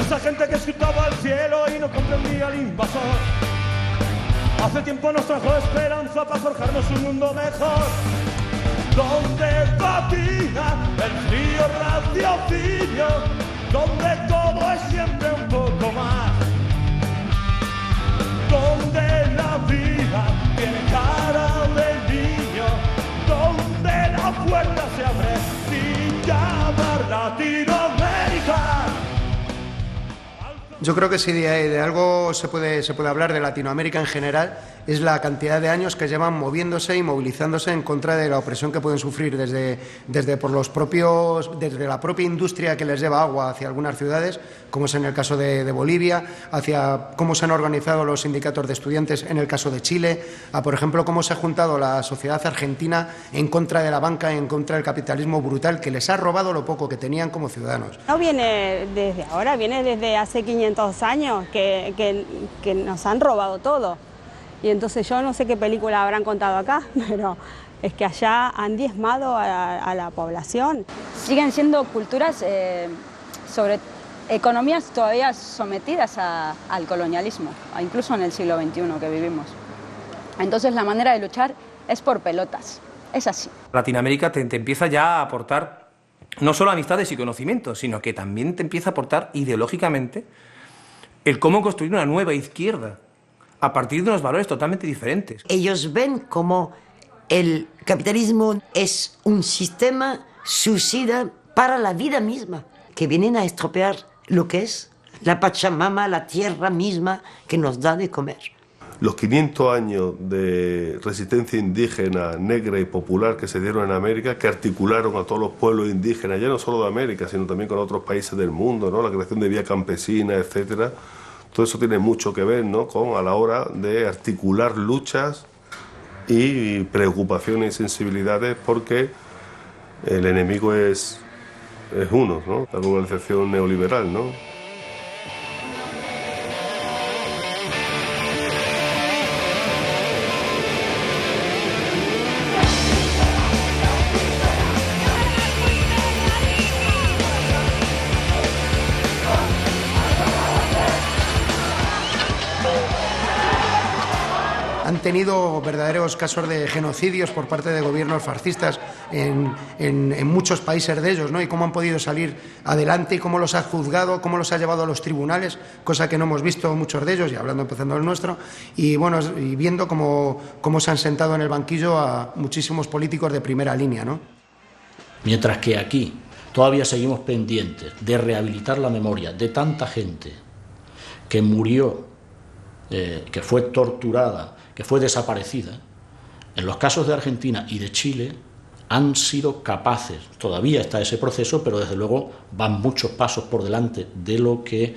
Esa gente que escrutaba al cielo y no comprendía al invasor. Hace tiempo nos trajo esperanza para forjarnos un mundo mejor, donde patina el frío raciocinio, donde todo es siempre un poco más, donde la vida tiene cara de niño, donde la puerta se abre sin llamar Latinoamérica. Yo creo que si de algo se puede hablar de Latinoamérica en general es la cantidad de años que llevan moviéndose y movilizándose en contra de la opresión que pueden sufrir desde la propia industria que les lleva agua hacia algunas ciudades, como es en el caso de Bolivia, hacia cómo se han organizado los sindicatos de estudiantes en el caso de Chile, a por ejemplo cómo se ha juntado la sociedad argentina en contra de la banca, en contra del capitalismo brutal que les ha robado lo poco que tenían como ciudadanos. No viene desde ahora, viene desde hace 500 años que nos han robado todo. Y entonces yo no sé qué película habrán contado acá, pero es que allá han diezmado a la población. Siguen siendo culturas sobre economías todavía sometidas al colonialismo, incluso en el siglo XXI que vivimos. Entonces la manera de luchar es por pelotas, es así. Latinoamérica te empieza ya a aportar no solo amistades y conocimientos, sino que también te empieza a aportar ideológicamente el cómo construir una nueva izquierda a partir de unos valores totalmente diferentes. Ellos ven como el capitalismo es un sistema suicida para la vida misma, que vienen a estropear lo que es la Pachamama, la tierra misma que nos da de comer. Los 500 años de resistencia indígena, negra y popular que se dieron en América, que articularon a todos los pueblos indígenas, ya no solo de América, sino también con otros países del mundo, ¿no? La creación de vía campesina, etcétera. Todo eso tiene mucho que ver, ¿no?, con a la hora de articular luchas y preocupaciones y sensibilidades, porque el enemigo es uno, ¿no?, la globalización neoliberal, ¿no? Han tenido verdaderos casos de genocidios por parte de gobiernos fascistas en muchos países de ellos, ¿no? Y cómo han podido salir adelante y cómo los ha juzgado, cómo los ha llevado a los tribunales, cosa que no hemos visto muchos de ellos, y empezando del nuestro, y bueno, y viendo cómo se han sentado en el banquillo a muchísimos políticos de primera línea, ¿no? Mientras que aquí todavía seguimos pendientes de rehabilitar la memoria de tanta gente que murió, que fue torturada, que fue desaparecida, en los casos de Argentina y de Chile han sido capaces, todavía está ese proceso, pero desde luego van muchos pasos por delante de lo que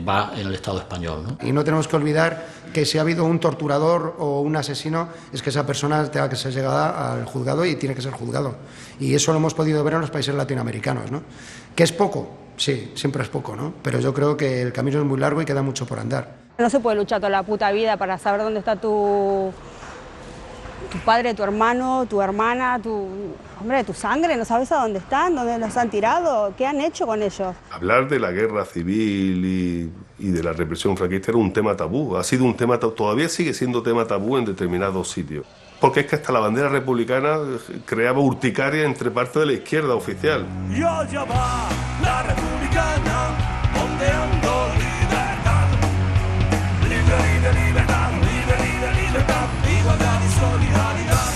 va en el Estado español, ¿no? Y no tenemos que olvidar que si ha habido un torturador o un asesino, es que esa persona tenga que ser llegada al juzgado y tiene que ser juzgado. Y eso lo hemos podido ver en los países latinoamericanos, ¿no? ¿Que es poco? Sí, siempre es poco, ¿no? Pero yo creo que el camino es muy largo y queda mucho por andar. No se puede luchar toda la puta vida para saber dónde está tu tu padre, tu hermano, tu hermana, tu sangre, no sabes a dónde están, dónde los han tirado, qué han hecho con ellos. Hablar de la guerra civil y de la represión franquista era un tema tabú, ha sido un tema todavía sigue siendo tema tabú en determinados sitios. Porque es que hasta la bandera republicana creaba urticaria entre parte de la izquierda oficial. Y allá va la republicana, ondeando libertad. Libre, libre, libertad, libre, libre, libertad, igualdad y solidaridad.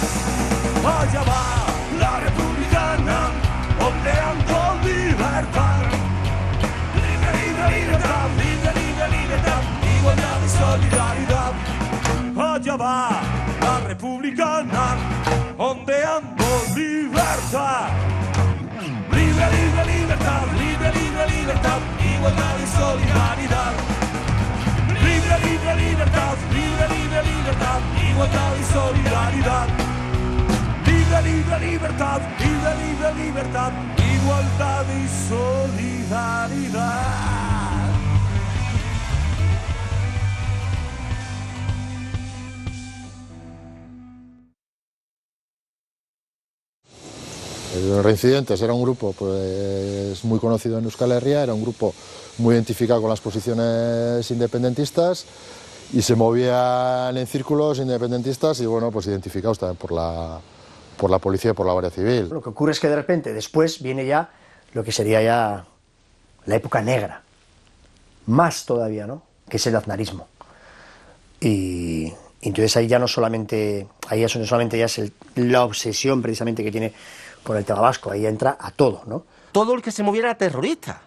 Allá va la republicana, ondeando libertad. Libre, libre, libertad, libre, libre, libertad, igualdad y solidaridad. Allá va la republicana, ondeando libertad. Libre, libre, libertad, libre, libre, libertad, igualdad y solidaridad. Libre, libre, libertad, libre, libre, libertad, igualdad y solidaridad. Libre, libre, libertad, libre, libre, libertad, igualdad y solidaridad. Reincidentes era un grupo pues muy conocido en Euskal Herria, era un grupo muy identificado con las posiciones independentistas y se movían en círculos independentistas y bueno, pues identificados también por la policía y por la Guardia Civil. Lo que ocurre es que de repente después viene ya lo que sería ya la época negra, más todavía, ¿no?, que es el aznarismo. Y entonces ahí ya no solamente, ahí eso no solamente ya es la obsesión precisamente que tiene con el tema vasco, ahí entra a todo, ¿no? Todo el que se moviera era terrorista.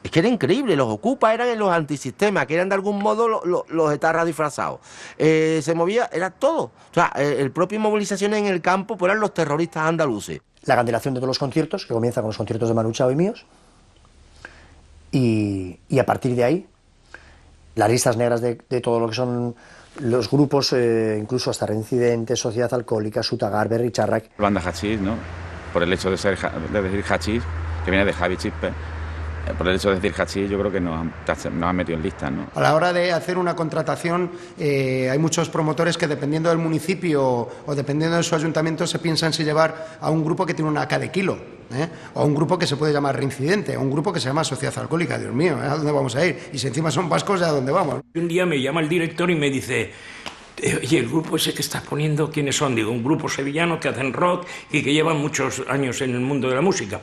Es que era increíble, los ocupas eran los antisistemas, que eran de algún modo los etarras disfrazados. Se movía, era todo. O sea, el propio movilizaciones en el campo pues eran los terroristas andaluces. La cancelación de todos los conciertos, que comienza con los conciertos de Manu Chao y míos, y a partir de ahí, las listas negras de todo lo que son los grupos, incluso hasta Reincidentes, Sociedad Alcohólica, Sutagar, Berri Charrak. Banda hachís, ¿no? Por el hecho de decir hachís, que viene de Javi Chispe, por el hecho de decir hachís, yo creo que nos han metido en listas, ¿no? A la hora de hacer una contratación, hay muchos promotores que dependiendo del municipio o dependiendo de su ayuntamiento se piensan si llevar a un grupo que tiene una K de kilo, o a un grupo que se puede llamar Reincidente, o un grupo que se llama Sociedad Alcohólica. Dios mío, ¿a dónde vamos a ir? Y si encima son vascos, ¿a dónde vamos? Un día me llama el director y me dice: oye, el grupo ese que estás poniendo, ¿quiénes son? Digo, un grupo sevillano que hacen rock y que llevan muchos años en el mundo de la música,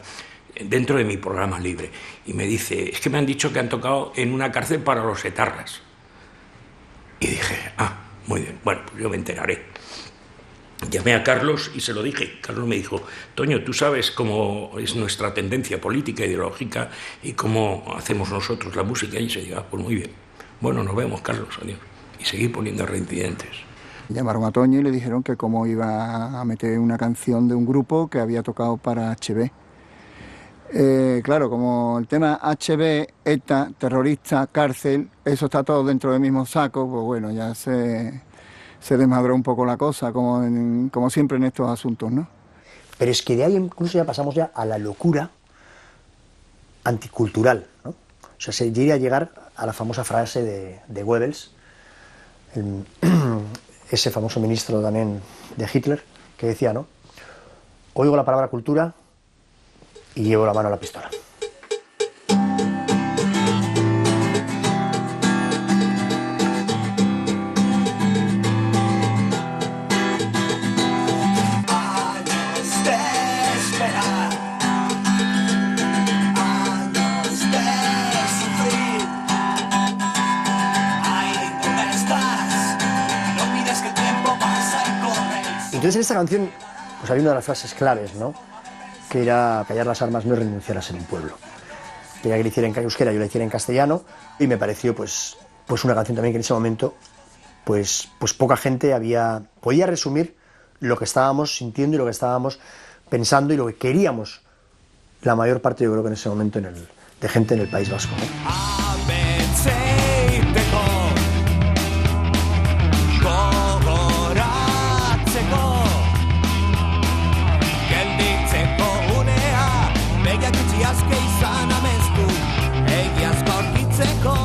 dentro de mi programa libre. Y me dice: es que me han dicho que han tocado en una cárcel para los etarras. Y dije: muy bien, bueno, pues yo me enteraré. Llamé a Carlos y se lo dije. Carlos me dijo: Toño, tú sabes cómo es nuestra tendencia política, ideológica y cómo hacemos nosotros la música. Y se diga: pues muy bien. Bueno, nos vemos, Carlos, adiós. Y seguí poniendo Reincidentes. Llamaron a Toño y le dijeron que cómo iba a meter una canción de un grupo que había tocado para HB. Claro, como el tema HB, ETA, terrorista, cárcel, eso está todo dentro del mismo saco, pues bueno, ya se desmadró un poco la cosa, como siempre en estos asuntos, ¿no? Pero es que de ahí incluso ya pasamos ya a la locura anticultural, ¿no? O sea, se llega a llegar a la famosa frase de Goebbels, ese famoso ministro también de Hitler, que decía, ¿no? Oigo la palabra cultura y llevo la mano a la pistola. Entonces en esta canción pues había una de las frases claves, ¿no?, que era: callar las armas no es renunciar a ser un pueblo. Quería que le hiciera en euskera, yo la hiciera en castellano, y me pareció pues una canción también que en ese momento pues poca gente podía resumir lo que estábamos sintiendo y lo que estábamos pensando y lo que queríamos la mayor parte, yo creo que en ese momento de gente en el País Vasco, ¿no? Aske izan amestu, egiazko aurkitzeko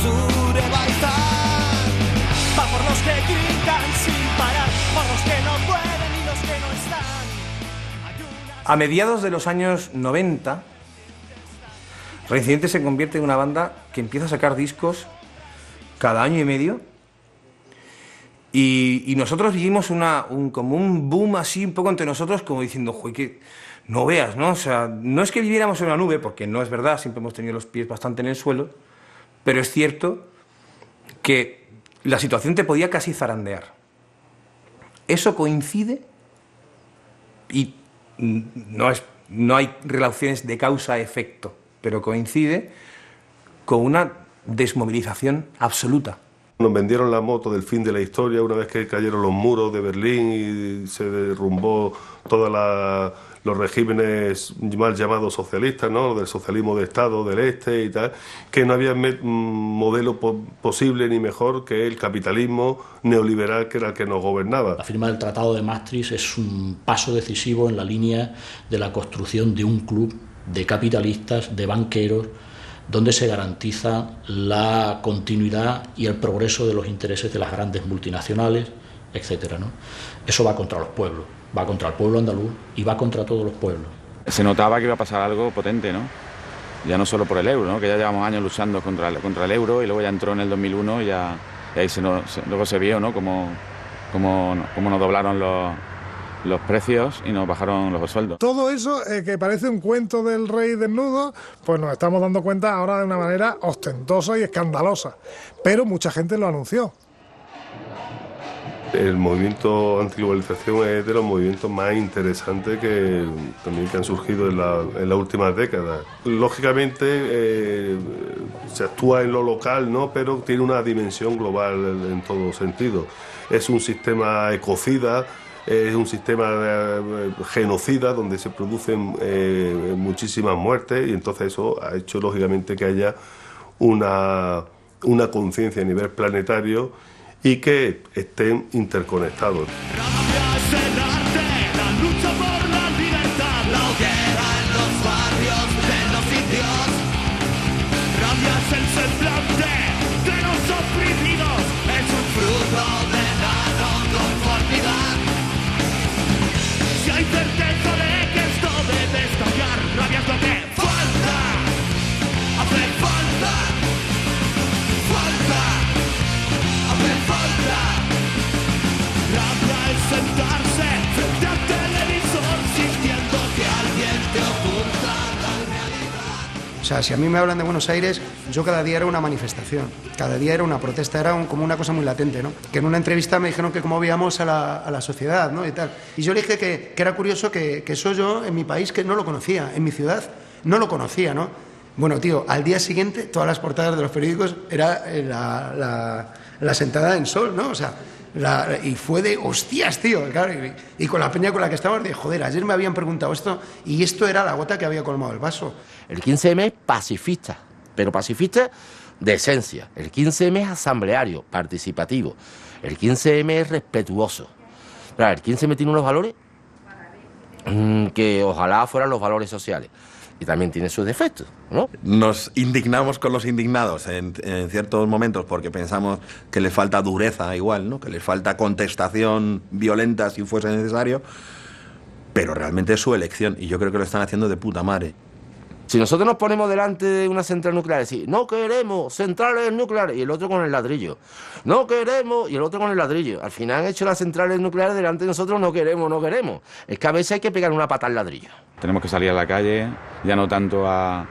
zure baitan. Va por los que gritan sin parar, por los que no A mediados de los años 90, Reincidente se convierte en una banda que empieza a sacar discos cada año y medio. Y nosotros vivimos como un boom así un poco entre nosotros, como diciendo, joder, que no veas, ¿no? O sea, no es que viviéramos en una nube, porque no es verdad, siempre hemos tenido los pies bastante en el suelo, pero es cierto que la situación te podía casi zarandear. Eso coincide, y no hay relaciones de causa-efecto, pero coincide con una desmovilización absoluta. Nos vendieron la moto del fin de la historia una vez que cayeron los muros de Berlín y se derrumbó todos los regímenes mal llamados socialistas, ¿no? Del socialismo de Estado del Este y tal, que no había modelo posible ni mejor que el capitalismo neoliberal, que era el que nos gobernaba. La firma del Tratado de Maastricht es un paso decisivo en la línea de la construcción de un club de capitalistas, de banqueros, donde se garantiza la continuidad y el progreso de los intereses de las grandes multinacionales, etcétera, ¿no? Eso va contra los pueblos, va contra el pueblo andaluz y va contra todos los pueblos. Se notaba que iba a pasar algo potente, ¿no? Ya no solo por el euro, ¿no? Que ya llevamos años luchando contra el euro, y luego ya entró en el 2001 y ahí luego se vio, ¿no? Cómo nos doblaron los precios y nos bajaron los sueldos. Todo eso, que parece un cuento del rey desnudo, pues nos estamos dando cuenta ahora de una manera ostentosa y escandalosa. Pero mucha gente lo anunció. El movimiento antiglobalización es de los movimientos más interesantes que han surgido en las últimas décadas. Lógicamente se actúa en lo local, ¿no? Pero tiene una dimensión global en todo sentido. Es un sistema ecocida, es un sistema genocida donde se producen muchísimas muertes, y entonces eso ha hecho lógicamente que haya una conciencia a nivel planetario y que estén interconectados. O sea, si a mí me hablan de Buenos Aires, yo cada día era una manifestación, cada día era una protesta, era como una cosa muy latente, ¿no? Que en una entrevista me dijeron que cómo veíamos a la sociedad, ¿no? Y tal. Y yo le dije que era curioso que eso yo en mi país que no lo conocía, en mi ciudad no lo conocía, ¿no? Bueno, tío, al día siguiente todas las portadas de los periódicos era la sentada en Sol, ¿no? O sea, y fue de hostias, tío, claro, y con la peña con la que estábamos de joder, ayer me habían preguntado esto y esto era la gota que había colmado el vaso. El 15M es pacifista, pero pacifista de esencia. El 15M es asambleario, participativo. El 15M es respetuoso. Claro, el 15M tiene unos valores que ojalá fueran los valores sociales. Y también tiene sus defectos, ¿no? Nos indignamos con los indignados en ciertos momentos porque pensamos que les falta dureza igual, ¿no? Que les falta contestación violenta si fuese necesario, pero realmente es su elección y yo creo que lo están haciendo de puta madre. Si nosotros nos ponemos delante de una central nuclear y decimos, no queremos centrales nucleares, y el otro con el ladrillo, no queremos, y el otro con el ladrillo, al final han hecho las centrales nucleares delante de nosotros, no queremos. Es que a veces hay que pegar una pata al ladrillo. Tenemos que salir a la calle, ya no tanto a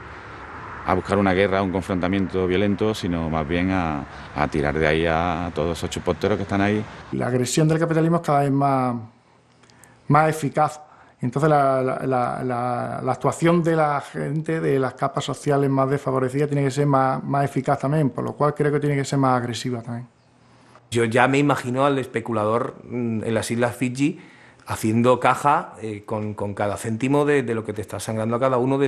buscar una guerra, un confrontamiento violento, sino más bien a tirar de ahí a todos esos chupoteros que están ahí. La agresión del capitalismo es cada vez más eficaz. Entonces la actuación de la gente, de las capas sociales más desfavorecidas, tiene que ser más eficaz también, por lo cual creo que tiene que ser más agresiva también. Yo ya me imagino al especulador en las Islas Fiji haciendo caja con cada céntimo de lo que te está sangrando a cada uno,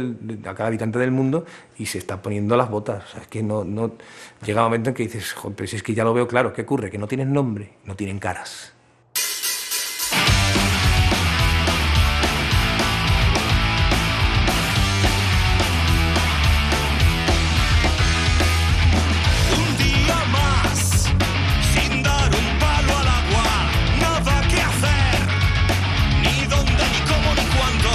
a cada habitante del mundo, y se está poniendo las botas. O sea, es que no llega un momento en que dices, joder, pero si es que ya lo veo claro, ¿qué ocurre? Que no tienen nombre, no tienen caras. Ni dónde, ni cómo, ni cuándo.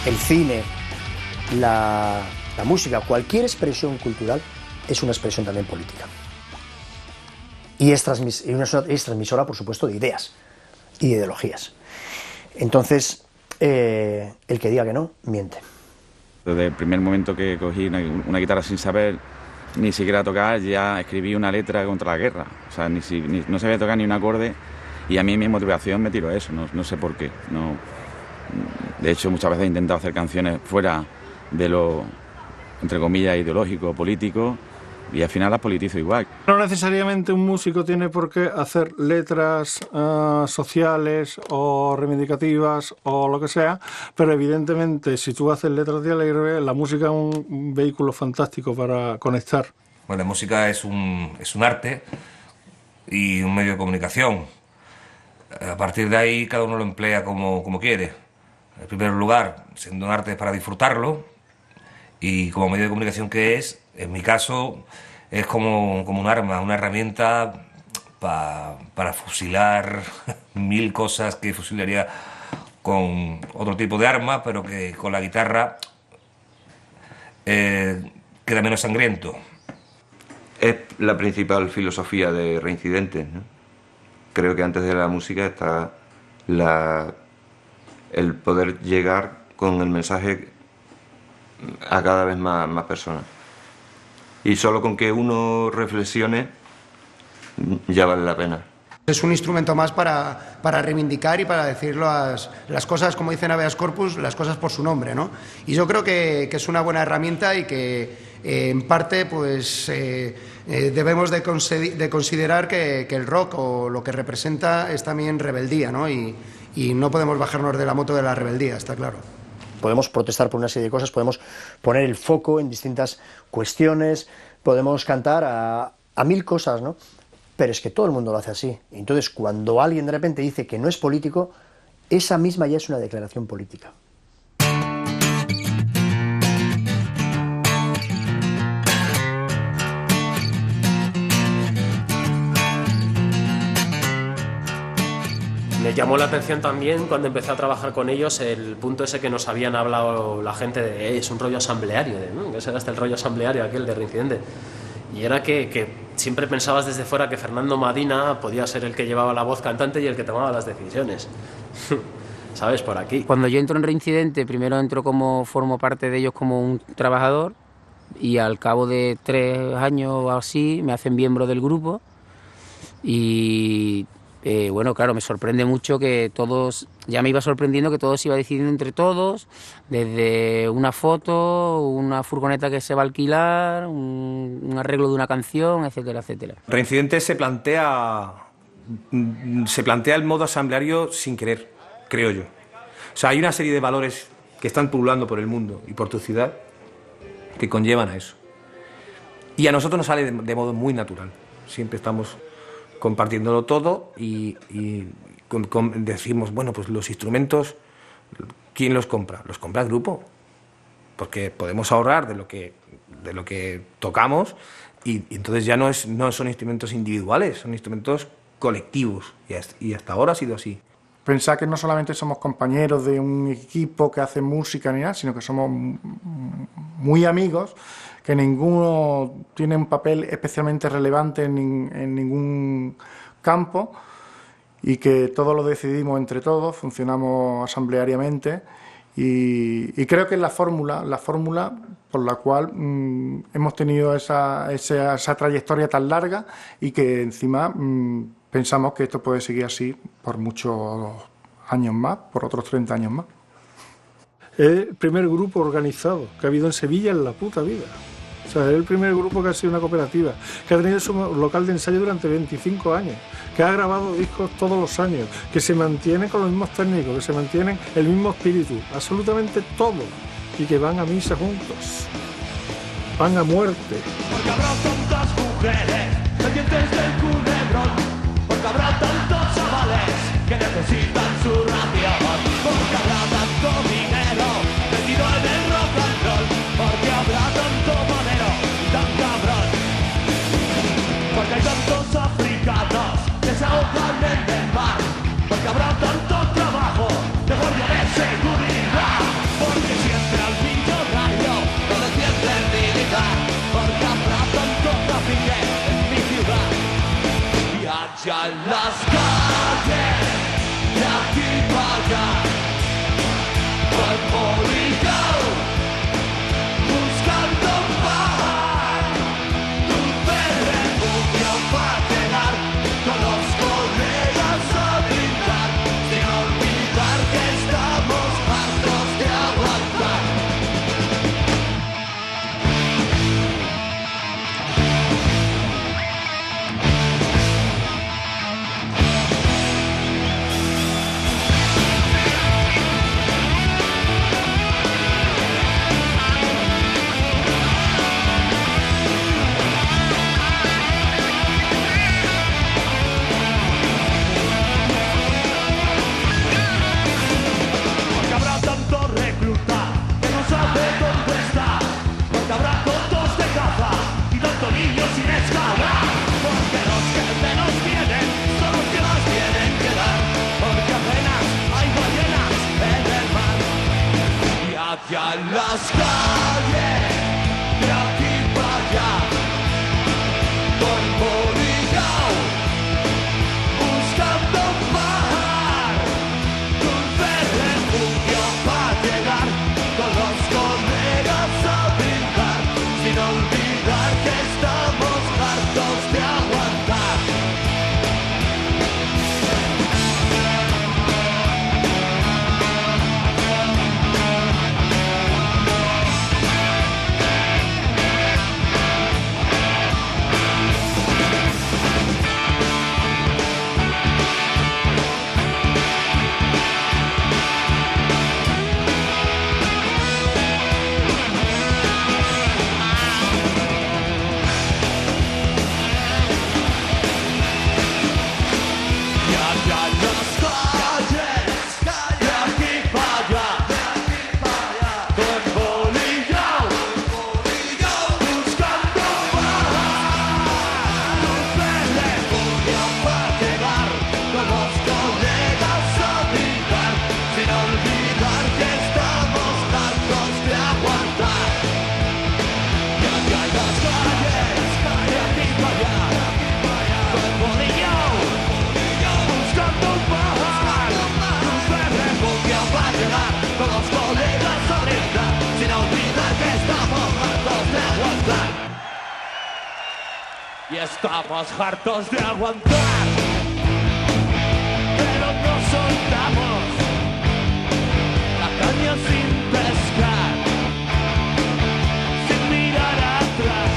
el cine, la música, cualquier expresión cultural es una expresión también política. Y es transmisora, por supuesto, de ideas y de ideologías. Entonces, el que diga que no, miente. Desde el primer momento que cogí una guitarra sin saber ni siquiera tocar, ya escribí una letra contra la guerra. O sea, no sabía tocar ni un acorde, y a mí mi motivación me tiró eso, no sé por qué. No, de hecho, muchas veces he intentado hacer canciones fuera de lo, entre comillas, ideológico, político, y al final las politizo igual. No necesariamente un músico tiene por qué hacer letras sociales o reivindicativas o lo que sea, pero evidentemente si tú haces letras de alegre, la música es un vehículo fantástico para conectar. Bueno, la música es un arte y un medio de comunicación. A partir de ahí cada uno lo emplea como quiere. En primer lugar, siendo un arte es para disfrutarlo, y como medio de comunicación que es, en mi caso, es como un arma, una herramienta para fusilar 1000 cosas que fusilaría con otro tipo de arma, pero que con la guitarra queda menos sangriento. Es la principal filosofía de Reincidentes, ¿no? Creo que antes de la música está el poder llegar con el mensaje a cada vez más personas. Y solo con que uno reflexione ya vale la pena. Es un instrumento más para reivindicar y para decir las cosas, como dice Habeas Corpus, las cosas por su nombre, ¿no? Y yo creo que es una buena herramienta y que en parte pues debemos de considerar que el rock o lo que representa es también rebeldía, ¿no? Y no podemos bajarnos de la moto de la rebeldía, está claro. Podemos protestar por una serie de cosas, podemos poner el foco en distintas cuestiones, podemos cantar a 1000 cosas, ¿no? Pero es que todo el mundo lo hace así. Entonces, cuando alguien de repente dice que no es político, esa misma ya es una declaración política. Me llamó la atención también cuando empecé a trabajar con ellos el punto ese que nos habían hablado la gente de es un rollo asambleario, ¿no? Que ese era hasta el rollo asambleario aquel de Reincidente. Y era que siempre pensabas desde fuera que Fernando Madina podía ser el que llevaba la voz cantante y el que tomaba las decisiones. ¿Sabes? Por aquí. Cuando yo entro en Reincidente, primero formo parte de ellos como un trabajador, y al cabo de 3 años o así me hacen miembro del grupo. Y bueno, claro, me sorprende mucho que todos, ya me iba sorprendiendo que todo se iba decidiendo entre todos, desde una foto, una furgoneta que se va a alquilar, un arreglo de una canción, etcétera, etcétera. Reincidente se plantea el modo asambleario sin querer, creo yo. O sea, hay una serie de valores que están pululando por el mundo y por tu ciudad que conllevan a eso. Y a nosotros nos sale de modo muy natural. Siempre estamos compartiéndolo todo y decimos, bueno, pues los instrumentos, ¿quién los compra? Los compra el grupo, porque podemos ahorrar de lo que tocamos y entonces ya no son instrumentos individuales, son instrumentos colectivos y hasta ahora ha sido así. Pensar que no solamente somos compañeros de un equipo que hace música ni nada, sino que somos muy amigos, que ninguno tiene un papel especialmente relevante en ningún campo y que todo lo decidimos entre todos, funcionamos asambleariamente y creo que es la fórmula por la cual hemos tenido esa trayectoria tan larga y que encima pensamos que esto puede seguir así por muchos años más, por otros 30 años más. Es el primer grupo organizado que ha habido en Sevilla en la puta vida. O sea, es el primer grupo que ha sido una cooperativa, que ha tenido su local de ensayo durante 25 años, que ha grabado discos todos los años, que se mantiene con los mismos técnicos, que se mantienen el mismo espíritu, absolutamente todo, y que van a misa juntos, van a muerte. Porque habrá tantas mujeres pendientes del culebrón, porque habrá tantos chavales que necesitan su ración, porque habrá tanto dinero metido en el rock and roll, porque habrá tanto manero y tan cabrón, porque hay tantos africanos que se ahogan en el mar, porque habrá tanto trabajo de guardia de seguridad, porque hacia las calles, de aquí para allá, cuerpo ligado, buscando paz, dulce refugio para llegar con los colegas a brindar, sin olvidar que estamos hartos de aguantar. Porque habrá tanto recluta que no sabe dónde está, porque habrá tontos de caza y tanto niños sin escala, porque los que menos tienen son los que más tienen que dar, porque apenas hay ballenas en el mar. Y hacia las calles, de aquí para allá, cuerpo ligado, buscando paz, dulce refugio para llegar con los colegas a brindar, sin olvidar que estamos hartos de aguantar. Y hacia las calles, de aquí para allá, cuerpo ligado, buscando paz, dulce refugio para llegar con los colegas a brindar, sin olvidar que estamos hartos de aguantar. Y hacia las calles, de aquí para allá, cuerpo ligado, buscando paz, dulce refugio para llegar con los colegas a brindar, sin olvidar que estamos hartos de aguantar. Y estamos hartos de aguantar, pero no soltamos la caña sin pescar, sin mirar atrás,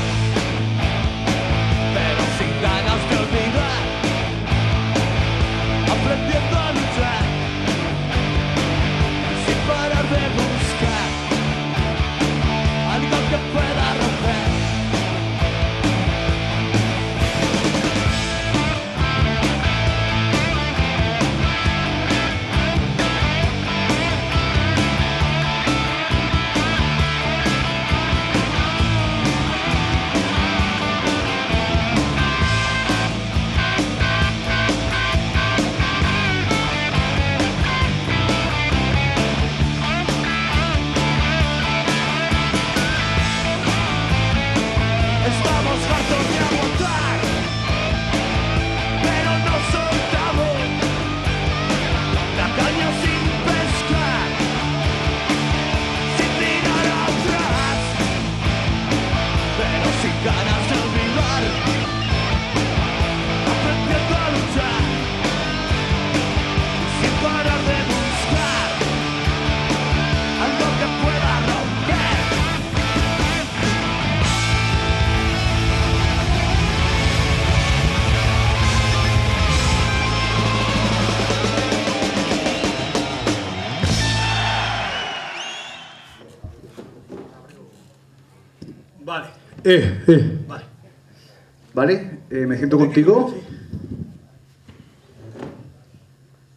pero sin ganas de olvidar, aprendiendo a luchar, sin parar de buscar algo que pueda romper. Estamos hartos de aguantar, pero no soltamos la caña sin pescar, sin mirar atrás, pero sin ganas de olvidar, aprendiendo a luchar, sin parar de buscar algo que pueda romper. Vale. Vale. Vale, me siento contigo.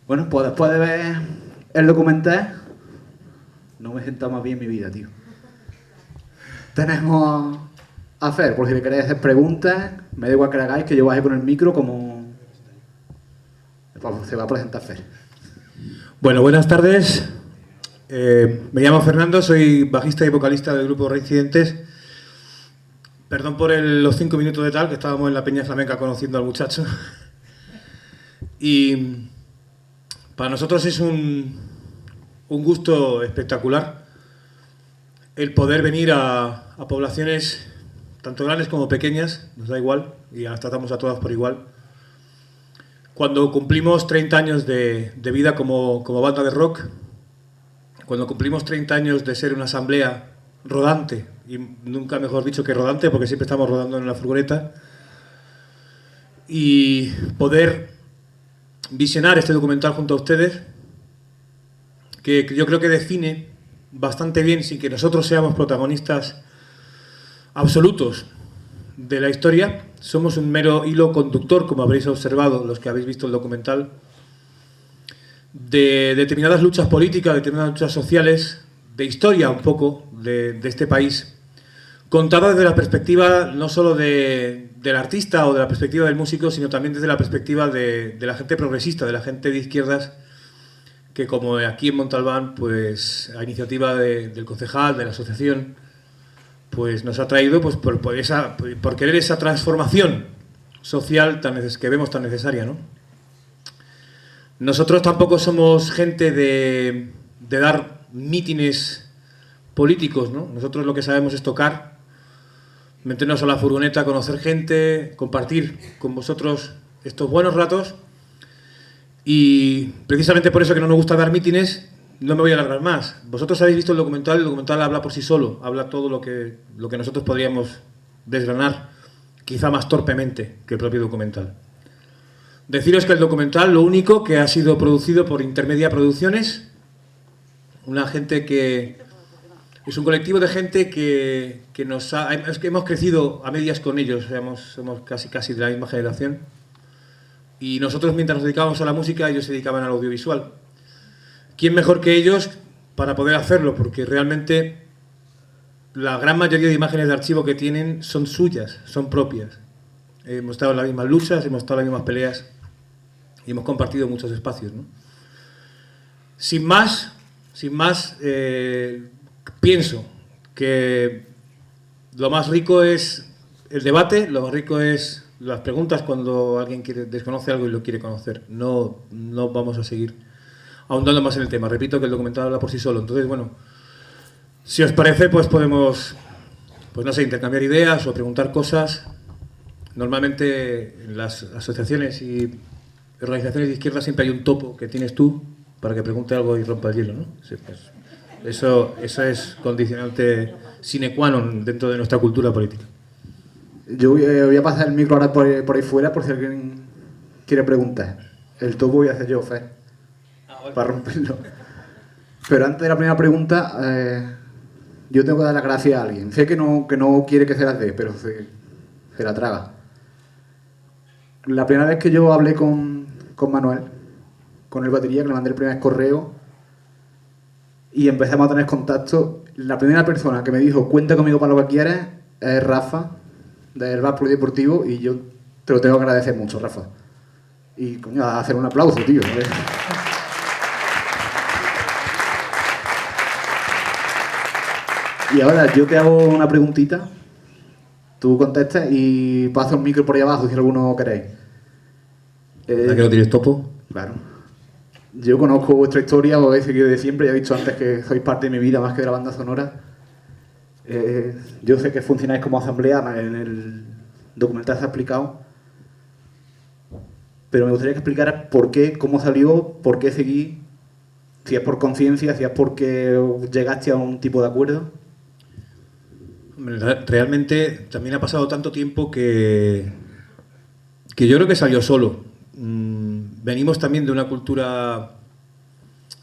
Bueno, pues después de ver el documental, no me he sentado más bien en mi vida, tío. Tenemos a hacer, por si le queréis hacer preguntas, me da igual que la hagáis, que yo baje con el micro como... Se va a presentar Fer. Bueno, buenas tardes. Me llamo Fernando, soy bajista y vocalista del grupo Reincidentes. Perdón por los 5 minutos de tal, que estábamos en la Peña Flamenca conociendo al muchacho. Y para nosotros es un gusto espectacular el poder venir a poblaciones tanto grandes como pequeñas, nos da igual, y las tratamos a todas por igual. Cuando cumplimos 30 años de vida como banda de rock, cuando cumplimos 30 años de ser una asamblea rodante, y nunca mejor dicho que rodante, porque siempre estamos rodando en una furgoneta, y poder visionar este documental junto a ustedes, que yo creo que define bastante bien, sin que nosotros seamos protagonistas absolutos de la historia, somos un mero hilo conductor, como habréis observado los que habéis visto el documental, de determinadas luchas políticas, de determinadas luchas sociales, de historia un poco de este país, contada desde la perspectiva no solo del artista o de la perspectiva del músico, sino también desde la perspectiva de la gente progresista, de la gente de izquierdas, que como aquí en Montalbán, pues a iniciativa del concejal, de la asociación, pues nos ha traído pues por querer esa transformación social que vemos tan necesaria, ¿no? Nosotros tampoco somos gente de dar mítines políticos, ¿no? Nosotros lo que sabemos es tocar, meternos a la furgoneta, conocer gente, compartir con vosotros estos buenos ratos, y precisamente por eso que no nos gusta dar mítines, no me voy a alargar más. Vosotros habéis visto el documental habla por sí solo, habla todo lo que nosotros podríamos desgranar, quizá más torpemente que el propio documental. Deciros que el documental, lo único que ha sido producido por Intermedia Producciones, una gente que es un colectivo de gente que hemos crecido a medias con ellos, somos casi de la misma generación, y nosotros mientras nos dedicábamos a la música, ellos se dedicaban al audiovisual. ¿Quién mejor que ellos para poder hacerlo? Porque realmente la gran mayoría de imágenes de archivo que tienen son suyas, son propias. Hemos estado en las mismas luchas, hemos estado en las mismas peleas y hemos compartido muchos espacios, ¿no? Sin más, pienso que lo más rico es el debate, lo más rico es las preguntas cuando alguien desconoce algo y lo quiere conocer. No vamos a seguir ahondando más en el tema. Repito que el documental habla por sí solo. Entonces, bueno, si os parece, pues podemos, pues no sé, intercambiar ideas o preguntar cosas. Normalmente en las asociaciones y organizaciones de izquierda siempre hay un topo que tienes tú para que pregunte algo y rompa el hielo, ¿no? Sí, pues, eso es condicionante sine qua non dentro de nuestra cultura política. Yo voy a pasar el micro ahora por ahí fuera por si alguien quiere preguntar. El topo voy a hacer yo, Fer, para romperlo. Pero antes de la primera pregunta, yo tengo que dar las gracias a alguien. Sé que no quiere que se las dé, pero se la traga. La primera vez que yo hablé con Manuel, con el batería, que le mandé el primer correo y empezamos a tener contacto, la primera persona que me dijo cuenta conmigo para lo que quieras es Rafa, del Bar Polideportivo, y yo te lo tengo que agradecer mucho, Rafa. Y coño, a hacer un aplauso, tío. Y ahora yo te hago una preguntita, tú contestas y paso el micro por ahí abajo si alguno queréis. ¿Verdad que no tienes topo? Claro. Yo conozco vuestra historia, os he seguido de siempre, ya he dicho antes que sois parte de mi vida más que de la banda sonora. Yo sé que funcionáis como asamblea, en el documental se ha explicado, pero me gustaría que explicaras por qué, cómo salió, por qué seguí, si es por conciencia, si es porque llegaste a un tipo de acuerdo. Realmente también ha pasado tanto tiempo que yo creo que salió solo. Venimos también de una cultura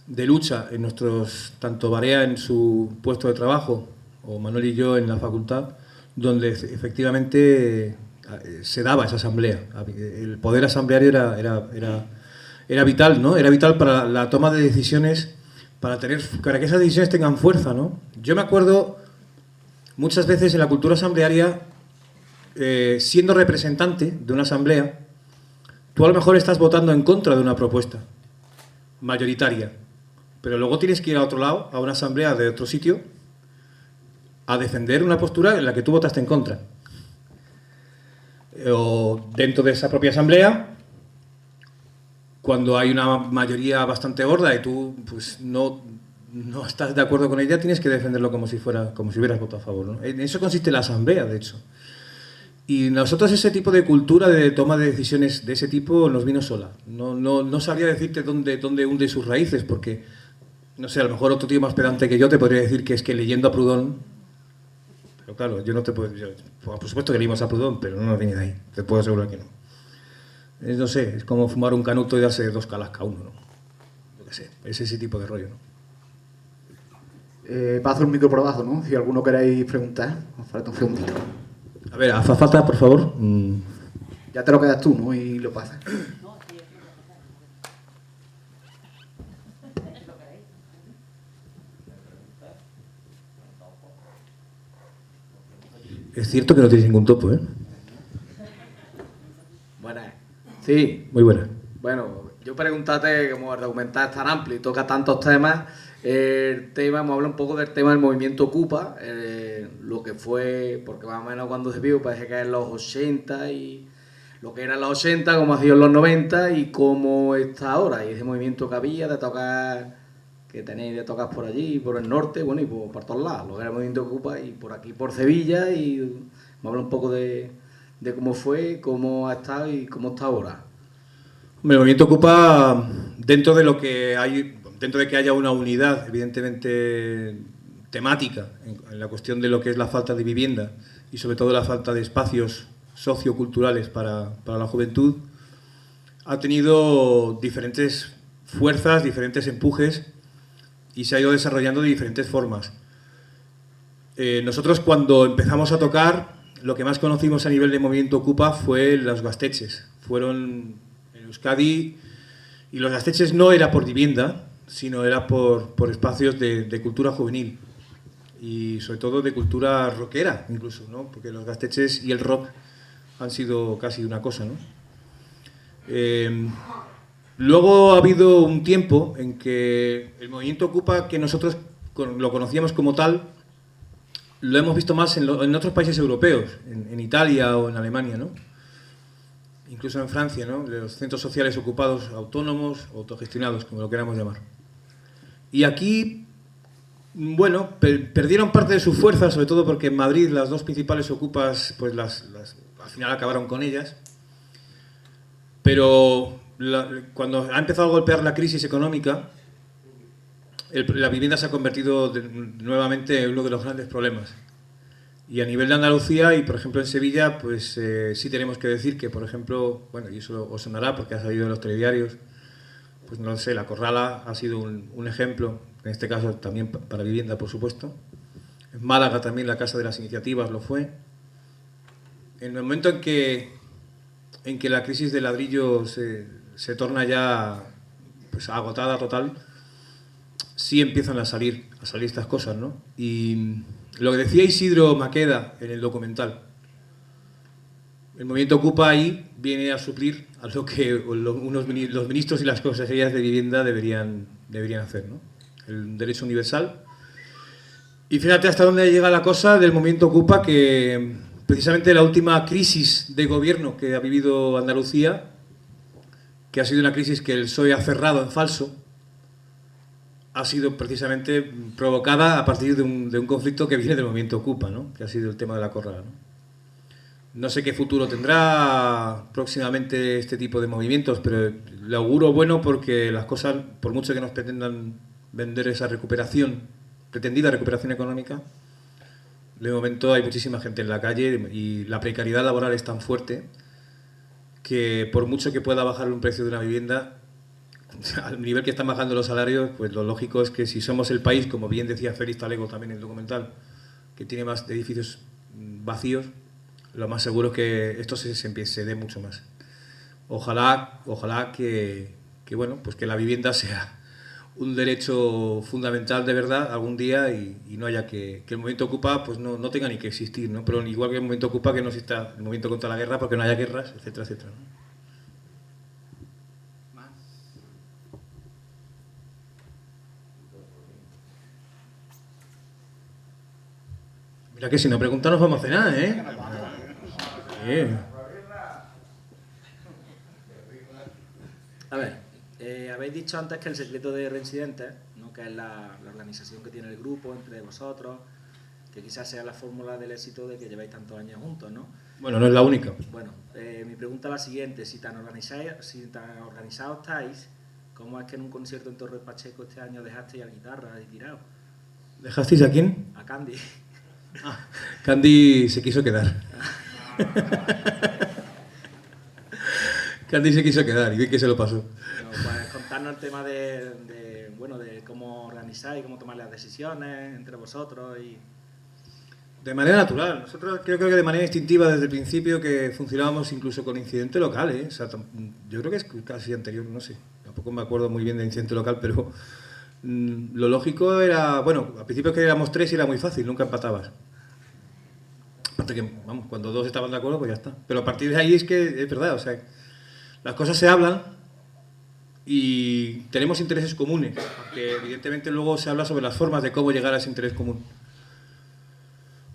de lucha en nuestros, tanto Barea en su puesto de trabajo o Manuel y yo en la facultad, donde efectivamente se daba esa asamblea. El poder asambleario era vital, ¿no? Era vital para la toma de decisiones, para que esas decisiones tengan fuerza, ¿no? Yo me acuerdo muchas veces en la cultura asamblearia, siendo representante de una asamblea, tú a lo mejor estás votando en contra de una propuesta mayoritaria, pero luego tienes que ir a otro lado, a una asamblea de otro sitio, a defender una postura en la que tú votaste en contra. O dentro de esa propia asamblea, cuando hay una mayoría bastante gorda y tú pues no estás de acuerdo con ella, tienes que defenderlo como si hubieras votado a favor, ¿no? En eso consiste la asamblea, de hecho. Y nosotros ese tipo de cultura de toma de decisiones de ese tipo nos vino sola. No sabría decirte dónde hunde sus raíces, porque, no sé, a lo mejor otro tío más pedante que yo te podría decir que es que leyendo a Proudhon, pero claro, yo no te puedo... por supuesto que leímos a Proudhon, pero no nos viene de ahí, te puedo asegurar que no. No sé, es como fumar un canuto y darse 2 calas cada uno, ¿no? Yo qué sé, es ese tipo de rollo, ¿no? Paso el micro por abajo, ¿no? Si alguno queréis preguntar, os falta un segundito. A ver, Azafata, por favor. Ya te lo quedas tú, ¿no? Y lo pasas. Es cierto que no tienes ningún topo, ¿eh? Buenas. Sí. Muy buena. Bueno, yo preguntarte, como el documental es tan amplio y toca tantos temas, el tema, vamos a hablar un poco del tema del movimiento Ocupa, lo que fue, porque más o menos cuando se vio parece que en los 80 y lo que era en los 80, como ha sido en los 90 y cómo está ahora, y ese movimiento que había de tocar, que tenéis de tocar por allí, por el norte, bueno, y por todos lados, lo que era el movimiento Ocupa, y por aquí por Sevilla, y vamos a hablar un poco de cómo fue, cómo ha estado y cómo está ahora. El movimiento Ocupa, dentro de lo que hay, dentro de que haya una unidad, evidentemente temática, en la cuestión de lo que es la falta de vivienda y sobre todo la falta de espacios socioculturales para la juventud, ha tenido diferentes fuerzas, diferentes empujes y se ha ido desarrollando de diferentes formas. Nosotros cuando empezamos a tocar, lo que más conocimos a nivel de movimiento Ocupa fue los gasteches. Fueron en Euskadi, y los gasteches no era por vivienda, sino era por espacios de cultura juvenil y sobre todo de cultura rockera incluso, ¿no? Porque los gasteches y el rock han sido casi una cosa, ¿no? Luego ha habido un tiempo en que el movimiento Ocupa, que nosotros lo conocíamos como tal, lo hemos visto más en otros países europeos, en Italia o en Alemania, ¿no? Incluso en Francia, ¿no? Los centros sociales ocupados autónomos o autogestionados, como lo queramos llamar. Y aquí, bueno, perdieron parte de su fuerza, sobre todo porque en Madrid las dos principales ocupas, pues al final acabaron con ellas. Pero cuando ha empezado a golpear la crisis económica, la vivienda se ha convertido nuevamente en uno de los grandes problemas. Y a nivel de Andalucía y, por ejemplo, en Sevilla, pues sí tenemos que decir que, por ejemplo, bueno, y eso os sonará porque ha salido en los telediarios, pues no sé, La Corrala ha sido un ejemplo, en este caso también para vivienda, por supuesto. En Málaga también la Casa de las Iniciativas lo fue. En el momento en que la crisis de ladrillo se torna ya pues agotada total, sí empiezan a salir estas cosas, ¿no? Y lo que decía Isidro Maqueda en el documental, el movimiento Ocupa ahí viene a suplir a lo que los ministros y las consejerías de vivienda deberían hacer, ¿no? El derecho universal. Y fíjate hasta dónde llega la cosa del movimiento Ocupa, que precisamente la última crisis de gobierno que ha vivido Andalucía, que ha sido una crisis que el PSOE ha cerrado en falso, ha sido precisamente provocada a partir de un conflicto que viene del movimiento Ocupa, ¿no? Que ha sido el tema de La Corrala, ¿no? No sé qué futuro tendrá próximamente este tipo de movimientos, pero le auguro bueno porque las cosas, por mucho que nos pretendan vender esa pretendida recuperación económica, de momento hay muchísima gente en la calle y la precariedad laboral es tan fuerte que por mucho que pueda bajar un precio de una vivienda, al nivel que están bajando los salarios, pues lo lógico es que si somos el país, como bien decía Félix Talego también en el documental, que tiene más edificios vacíos, lo más seguro es que esto se dé mucho más. Ojalá que bueno, pues que la vivienda sea un derecho fundamental de verdad algún día y no haya que el movimiento Ocupa pues no tenga ni que existir, ¿no? Pero igual que el movimiento Ocupa, que no exista el movimiento contra la guerra porque no haya guerras, etcétera, etcétera, ¿no? Mira que si no preguntan nos vamos a cenar, ¿eh? A ver, Habéis dicho antes que el secreto de Reincidentes, ¿no? Que es la organización que tiene el grupo entre vosotros, que quizás sea la fórmula del éxito de que lleváis tantos años juntos, ¿no? Bueno, no es la única. Bueno, mi pregunta es la siguiente: si tan organizados estáis, ¿cómo es que en un concierto en Torre Pacheco este año dejasteis a guitarra y tirado? ¿Dejasteis a quién? A Candy. Candy se quiso quedar. Candy se quiso quedar y vi que se lo pasó. No, pues contarnos el tema de cómo organizáis, cómo tomar las decisiones entre vosotros y... De manera natural. Nosotros creo que de manera instintiva desde el principio que funcionábamos incluso con incidente local, ¿eh? O sea, yo creo que es casi anterior, no sé. Tampoco me acuerdo muy bien de incidente local, pero lo lógico era... Bueno, al principio que éramos 3 y era muy fácil, nunca empatabas. Hasta que, vamos, cuando 2 estaban de acuerdo, pues ya está. Pero a partir de ahí es que es verdad, o sea, las cosas se hablan y tenemos intereses comunes, porque evidentemente luego se habla sobre las formas de cómo llegar a ese interés común.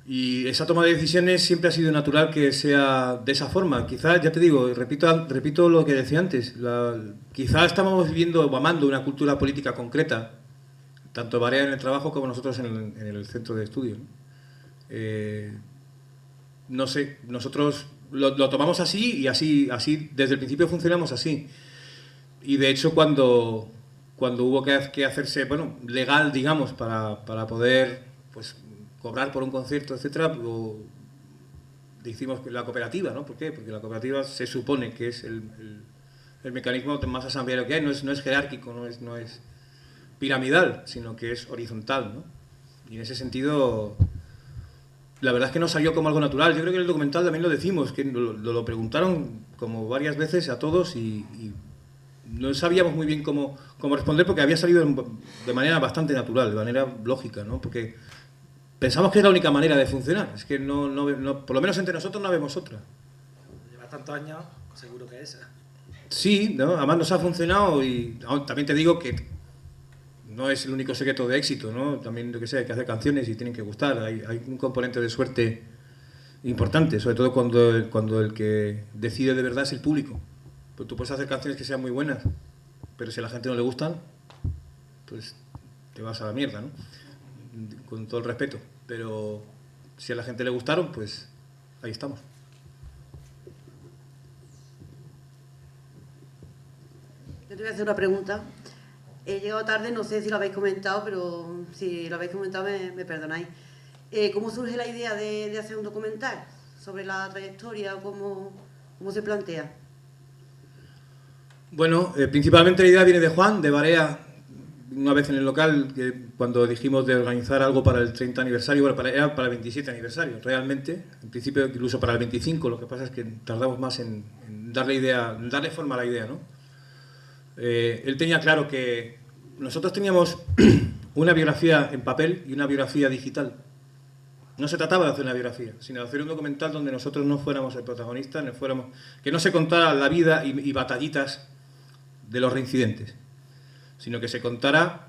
Y esa toma de decisiones siempre ha sido natural que sea de esa forma. Quizás, ya te digo, repito lo que decía antes, quizás estamos viviendo o amando una cultura política concreta, tanto Barea en el trabajo como nosotros en el centro de estudio, ¿no? No sé, nosotros lo tomamos así y así desde el principio funcionamos así. Y de hecho cuando hubo que hacerse, bueno, legal, digamos, para poder pues cobrar por un concierto, etcétera, lo hicimos la cooperativa, ¿no? ¿Por qué? Porque la cooperativa se supone que es el mecanismo más asambleario que hay, no es jerárquico, no es piramidal, sino que es horizontal, ¿no? Y en ese sentido, la verdad es que no salió como algo natural. Yo creo que en el documental también lo decimos, que lo preguntaron como varias veces a todos y no sabíamos muy bien cómo responder, porque había salido de manera bastante natural, de manera lógica, ¿no? Porque pensamos que es la única manera de funcionar. Es que no, por lo menos entre nosotros no vemos otra. Llevas tantos años, seguro que esa. Sí, ¿no? Además nos ha funcionado y también te digo que no es el único secreto de éxito, ¿no? También, yo que sé, hay que hacer canciones y tienen que gustar. Hay un componente de suerte importante, sobre todo cuando el que decide de verdad es el público. Pues tú puedes hacer canciones que sean muy buenas, pero si a la gente no le gustan, pues te vas a la mierda, ¿no? Con todo el respeto. Pero si a la gente le gustaron, pues ahí estamos. Yo te voy a hacer una pregunta. He llegado tarde, no sé si lo habéis comentado, pero si lo habéis comentado me perdonáis. ¿Cómo surge la idea de hacer un documental sobre la trayectoria? ¿Cómo se plantea? Bueno, principalmente la idea viene de Juan, de Barea, una vez en el local, cuando dijimos de organizar algo para el 30 aniversario, bueno, era para el 27 aniversario, realmente, en principio incluso para el 25, lo que pasa es que tardamos más en darle forma a la idea, ¿no? Él tenía claro que nosotros teníamos una biografía en papel y una biografía digital. No se trataba de hacer una biografía, sino de hacer un documental donde nosotros no fuéramos el protagonista, que no se contara la vida y batallitas de los reincidentes, sino que se contara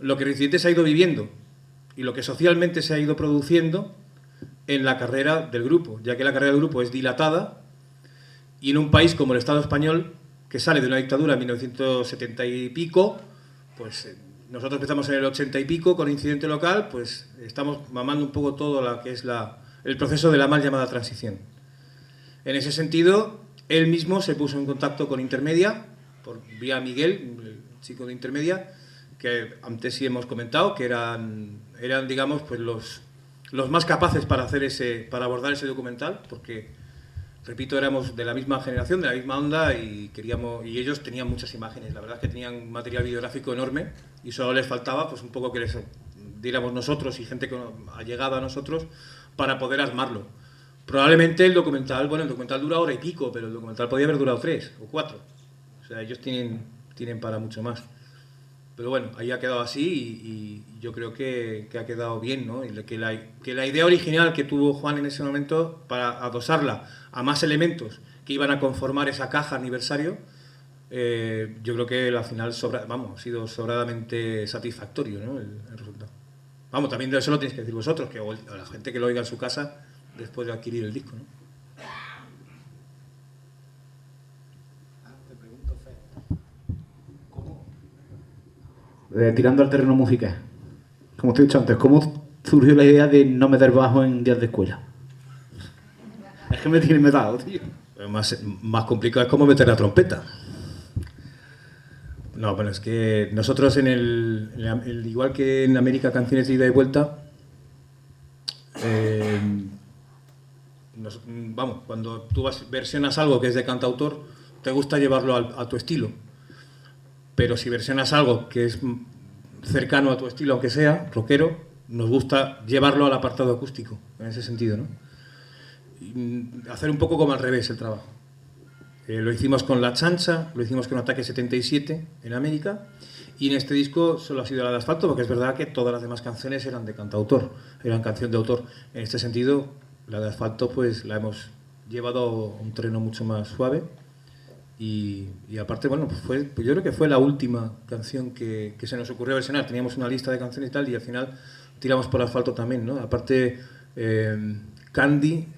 lo que Reincidentes ha ido viviendo y lo que socialmente se ha ido produciendo en la carrera del grupo, ya que la carrera del grupo es dilatada y en un país como el Estado español, que sale de una dictadura en 1970 y pico, pues nosotros empezamos en el 80 y pico con Incidente Local, pues estamos mamando un poco todo lo que es el proceso de la mal llamada transición. En ese sentido, él mismo se puso en contacto con Intermedia, por vía Miguel, el chico de Intermedia, que antes sí hemos comentado, que eran digamos, pues los más capaces para abordar ese documental, porque, repito, éramos de la misma generación, de la misma onda, y ellos tenían muchas imágenes. La verdad es que tenían material videográfico enorme y solo les faltaba pues un poco que les diéramos nosotros y gente que ha llegado a nosotros para poder armarlo. Probablemente el documental dura hora y pico, pero el documental podía haber durado 3 o 4. O sea, ellos tienen para mucho más. Pero bueno, ahí ha quedado así y yo creo que ha quedado bien, ¿no? Y que la idea original que tuvo Juan en ese momento para adosarla a más elementos que iban a conformar esa caja aniversario, yo creo que al final ha sido sobradamente satisfactorio, ¿no? El resultado. Vamos, también de eso lo tenéis que decir vosotros, que a la gente que lo oiga en su casa después de adquirir el disco, ¿no? tirando al terreno musical. Como te he dicho antes, ¿cómo surgió la idea de no meter bajo en días de escuela? Es que me tiene metado, tío. Más complicado es cómo meter la trompeta. No, bueno, es que nosotros igual que en América Canciones de Ida y Vuelta, vamos, cuando tú versionas algo que es de cantautor, te gusta llevarlo a tu estilo. Pero si versionas algo que es cercano a tu estilo, aunque sea rockero, nos gusta llevarlo al apartado acústico, en ese sentido, ¿no? Y hacer un poco como al revés el trabajo. Lo hicimos con La Chancha, lo hicimos con Ataque 77 en América, y en este disco solo ha sido la de Asfalto, porque es verdad que todas las demás canciones eran de cantautor, eran canción de autor. En este sentido, la de Asfalto pues la hemos llevado a un terreno mucho más suave, y aparte, bueno, pues yo creo que fue la última canción que se nos ocurrió versionar. Teníamos una lista de canciones y tal, y al final tiramos por Asfalto también, ¿no? Aparte, Candy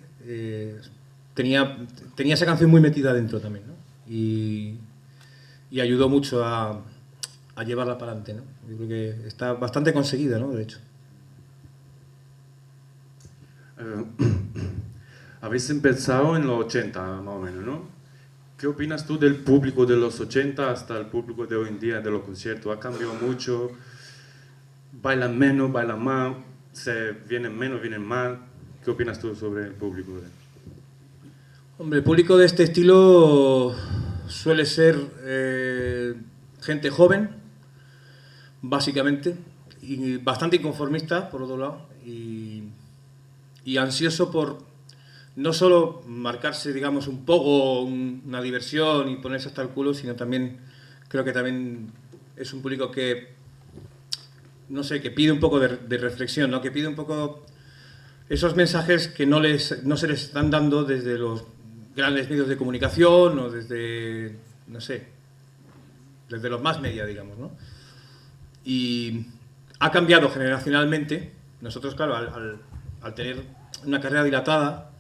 tenía esa canción muy metida dentro también, ¿no? Y ayudó mucho a llevarla para adelante, ¿no? Yo creo que está bastante conseguida, ¿no? De hecho. Habéis empezado en los 80, más o menos, ¿no? ¿Qué opinas tú del público de los 80 hasta el público de hoy en día de los conciertos? ¿Ha cambiado mucho? ¿Bailan menos, bailan más? ¿Se vienen menos, vienen más? ¿Qué opinas tú sobre el público? Hombre, el público de este estilo suele ser gente joven, básicamente, y bastante inconformista, por otro lado, y ansioso por no solo marcarse, digamos, un poco, una diversión y ponerse hasta el culo, sino también, creo que también es un público que, no sé, que pide un poco de reflexión, ¿no? Que pide un poco esos mensajes que no se les están dando desde los grandes medios de comunicación o desde, no sé, desde los más media, digamos, ¿no? Y ha cambiado generacionalmente. Nosotros, claro, al tener una carrera dilatada,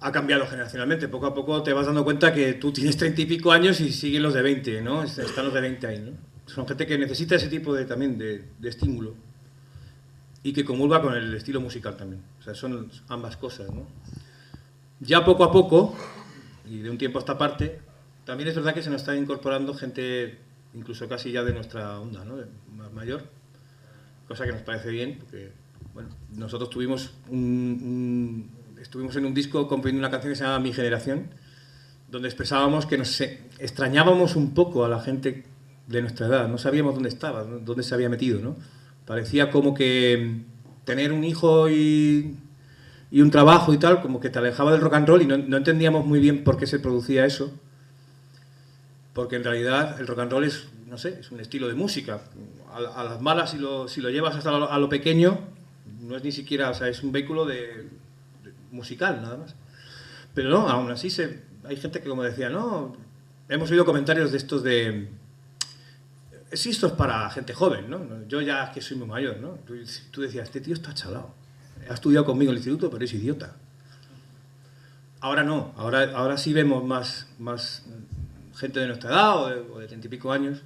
ha cambiado generacionalmente. Poco a poco te vas dando cuenta que tú tienes 30 y pico años y siguen los de 20, ¿no? Están los de 20 ahí, ¿no? Son gente que necesita ese tipo también de estímulo y que comulga con el estilo musical también. O sea, son ambas cosas, ¿no? Ya poco a poco, y de un tiempo a esta parte, también es verdad que se nos está incorporando gente incluso casi ya de nuestra onda, ¿no? Más mayor, cosa que nos parece bien, porque, bueno, nosotros tuvimos estuvimos en un disco componiendo una canción que se llama Mi Generación, donde expresábamos que nos extrañábamos un poco a la gente de nuestra edad, no sabíamos dónde estaba, dónde se había metido, ¿no? Parecía como que tener un hijo y un trabajo y tal, como que te alejaba del rock and roll, y no entendíamos muy bien por qué se producía eso, porque en realidad el rock and roll es, no sé, es un estilo de música. A las malas, si lo llevas hasta a lo pequeño, no es ni siquiera, o sea, es un vehículo musical, nada más. Pero no, aún así hay gente que, como decía, no, hemos oído comentarios de estos de, sí, esto es para gente joven, ¿no? Yo ya es que soy muy mayor, ¿no? Tú decías, este tío está chalado, ha estudiado conmigo en el instituto, pero es idiota. Ahora no, ahora sí vemos más gente de nuestra edad o de 30 y pico años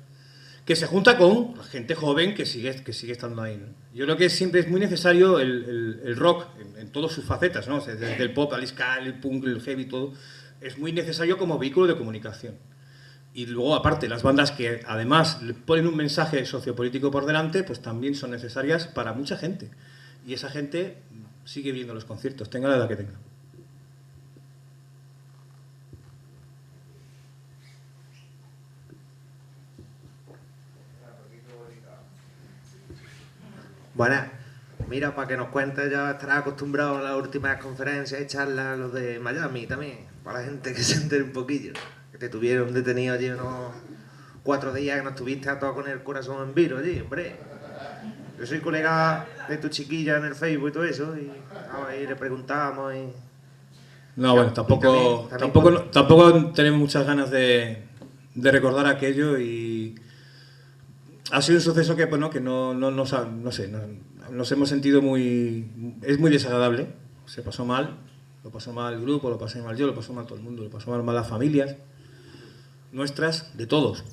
que se junta con gente joven que sigue estando ahí, ¿no? Yo creo que siempre es muy necesario el rock en todas sus facetas, ¿no? O sea, desde el pop al ska, el punk, el heavy, todo. Es muy necesario como vehículo de comunicación. Y luego, aparte, las bandas que además ponen un mensaje sociopolítico por delante, pues también son necesarias para mucha gente. Y esa gente sigue viendo los conciertos, tenga la edad que tenga. Buenas. Mira, para que nos cuentes, ya estarás acostumbrado a las últimas conferencias y charlas, los de Miami también, para la gente que se entere un poquillo. Que te tuvieron detenido allí unos 4 días, que no estuviste a todo con el corazón en vilo allí, hombre. Yo soy colega de tu chiquilla en el Facebook y todo eso, y ahí le preguntábamos y... No, bueno, tampoco tenemos muchas ganas de recordar aquello, y ha sido un suceso que, bueno, que no sé, nos hemos sentido es muy desagradable. Se pasó mal, lo pasó mal el grupo, lo pasé mal yo, lo pasó mal todo el mundo, lo pasó mal las familias nuestras, de todos.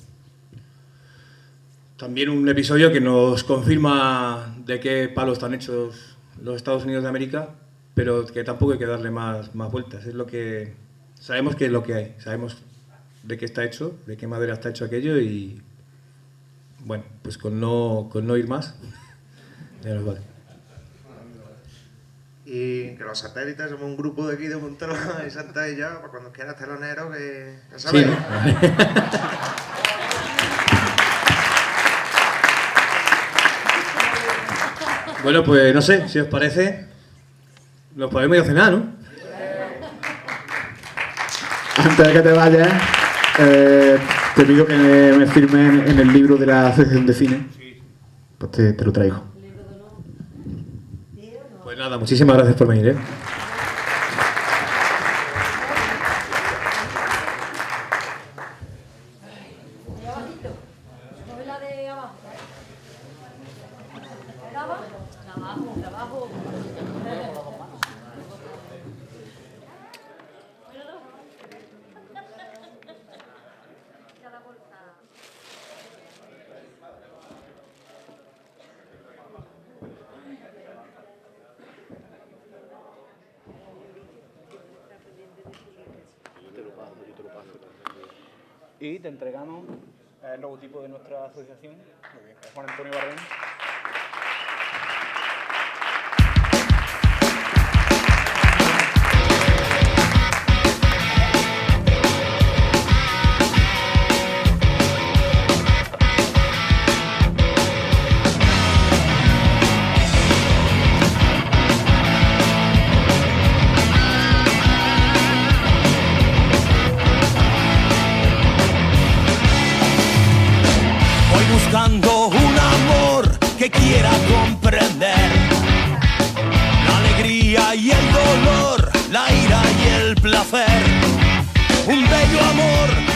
También un episodio que nos confirma de qué palo están hechos los Estados Unidos de América, pero que tampoco hay que darle más vueltas. Es lo que sabemos que es lo que hay, sabemos de qué está hecho, de qué madera está hecho aquello y bueno, pues con no ir más ya nos vale. Y que los satélites somos un grupo de aquí de Montero y Santa y ya, para cuando quieras telonero, que ya sabes. Sí, Bueno, pues no sé, si os parece, nos podemos ir a cenar, ¿no? Antes de que te vayas, te pido que me firmes en el libro de la Asociación de Cine. Pues te lo traigo. Pues nada, muchísimas gracias por venir, ¿eh? Y te entregamos el logotipo de nuestra asociación, es Juan Antonio Bardén. Buscando un amor que quiera comprender la alegría y el dolor, la ira y el placer. Un bello amor